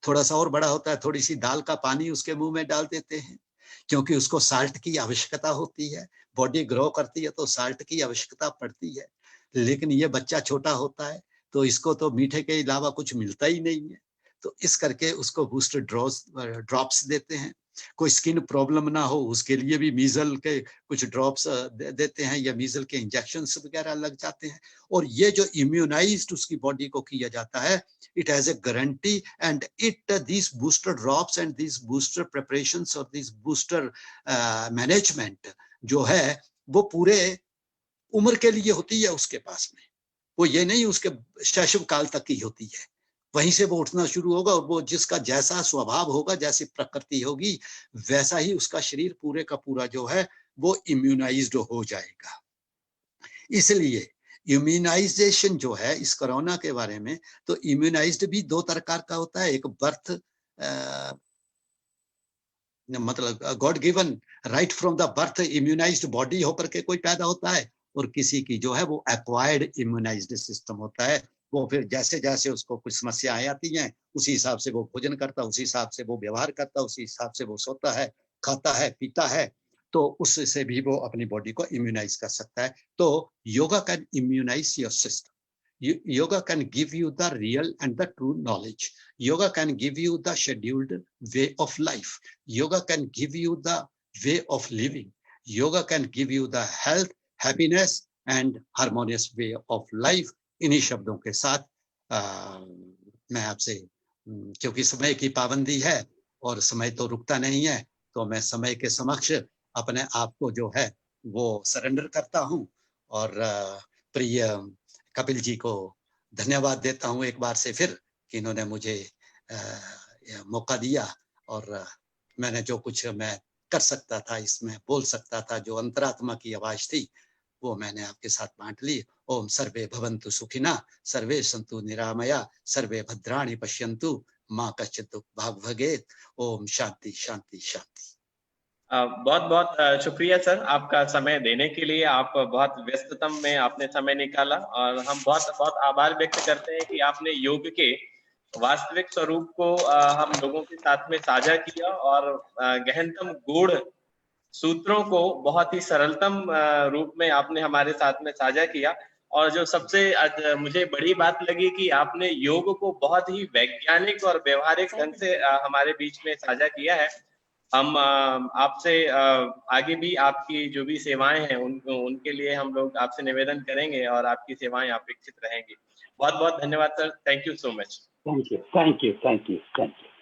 थोड़ा सा और बड़ा होता है, थोड़ी सी दाल का पानी उसके मुंह में डाल देते हैं, क्योंकि उसको साल्ट की आवश्यकता होती है। बॉडी ग्रो करती है तो साल्ट की आवश्यकता पड़ती है। लेकिन ये बच्चा छोटा होता है तो इसको तो मीठे के अलावा कुछ मिलता ही नहीं है, तो इस करके उसको बूस्टर ड्रॉप्स देते हैं। कोई स्किन प्रॉब्लम ना हो उसके लिए भी मीजल के कुछ ड्रॉप्स देते हैं या मीजल के इंजेक्शंस वगैरह लग जाते हैं। और ये जो इम्यूनाइज्ड उसकी बॉडी को किया जाता है, it has a guarantee, and these booster drops and these booster preparations or these booster management जो है वो पूरे उम्र के लिए होती है उसके पास में। वो ये नहीं उसके शैशव काल तक ही होती है, वहीं से वो उठना शुरू होगा और वो जिसका जैसा स्वभाव होगा, जैसी प्रकृति होगी, वैसा ही उसका शरीर पूरे का पूरा जो है वो इम्यूनाइज्ड हो जाएगा। इसलिए इम्यूनाइजेशन जो है इस कोरोना के बारे में, तो इम्यूनाइज्ड भी 2 प्रकार का होता है। एक बर्थ मतलब God given right from the birth immunised body होकर के कोई पैदा होता है, और किसी की जो है वो एक्वायर्ड इम्यूनाइज्ड सिस्टम होता है। वो फिर जैसे जैसे उसको कुछ समस्याएं आती हैं उसी हिसाब से वो भोजन करता, उसी हिसाब से वो व्यवहार करता, उसी हिसाब से वो सोता है, खाता है, पीता है, तो उससे भी वो अपनी बॉडी को इम्यूनाइज कर सकता है। तो yoga can immunise your system. Yoga can give you the real and the true knowledge. Yoga can give you the scheduled way of life. Yoga can give you the way of living. Yoga can give you the health, happiness and harmonious way of life. इन्हीं शब्दों के साथ मैं आपसे, क्योंकि समय की पाबंदी है और समय तो रुकता नहीं है, तो मैं समय के समक्ष अपने आप को जो है वो सरेंडर करता हूं और प्रिय कपिल जी को धन्यवाद देता हूं एक बार से फिर कि इन्होंने मुझे मौका दिया और मैंने जो कुछ मैं कर सकता था, इसमें बोल सकता था, जो अंतरात्मा की आवाज थी वो मैंने आपके साथ बांट ली। ओम सर्वे भवन्तु सुखिना, सर्वे सन्तु निरामया, सर्वे भद्राणि पश्यन्तु, मां कश्चित् दुःख भाग् भवेत्। ओम शांति शांति शांति। बहुत बहुत शुक्रिया सर आपका समय देने के लिए। आप बहुत व्यस्ततम में आपने समय निकाला और हम बहुत बहुत आभार व्यक्त करते हैं कि आपने योग के वास्तविक स्वरूप को हम लोगों के साथ में साझा किया और गहनतम गूढ़ सूत्रों को बहुत ही सरलतम रूप में आपने हमारे साथ में साझा किया। और जो सबसे मुझे बड़ी बात लगी कि आपने योग को बहुत ही वैज्ञानिक और व्यवहारिक ढंग से हमारे बीच में साझा किया है। हम आपसे आगे भी आपकी जो भी सेवाएं हैं उनके लिए हम लोग आपसे निवेदन करेंगे और आपकी सेवाएं अपेक्षित रहेंगी। बहुत बहुत धन्यवाद sir, thank you so much. Thank you, thank you, thank you, thank you.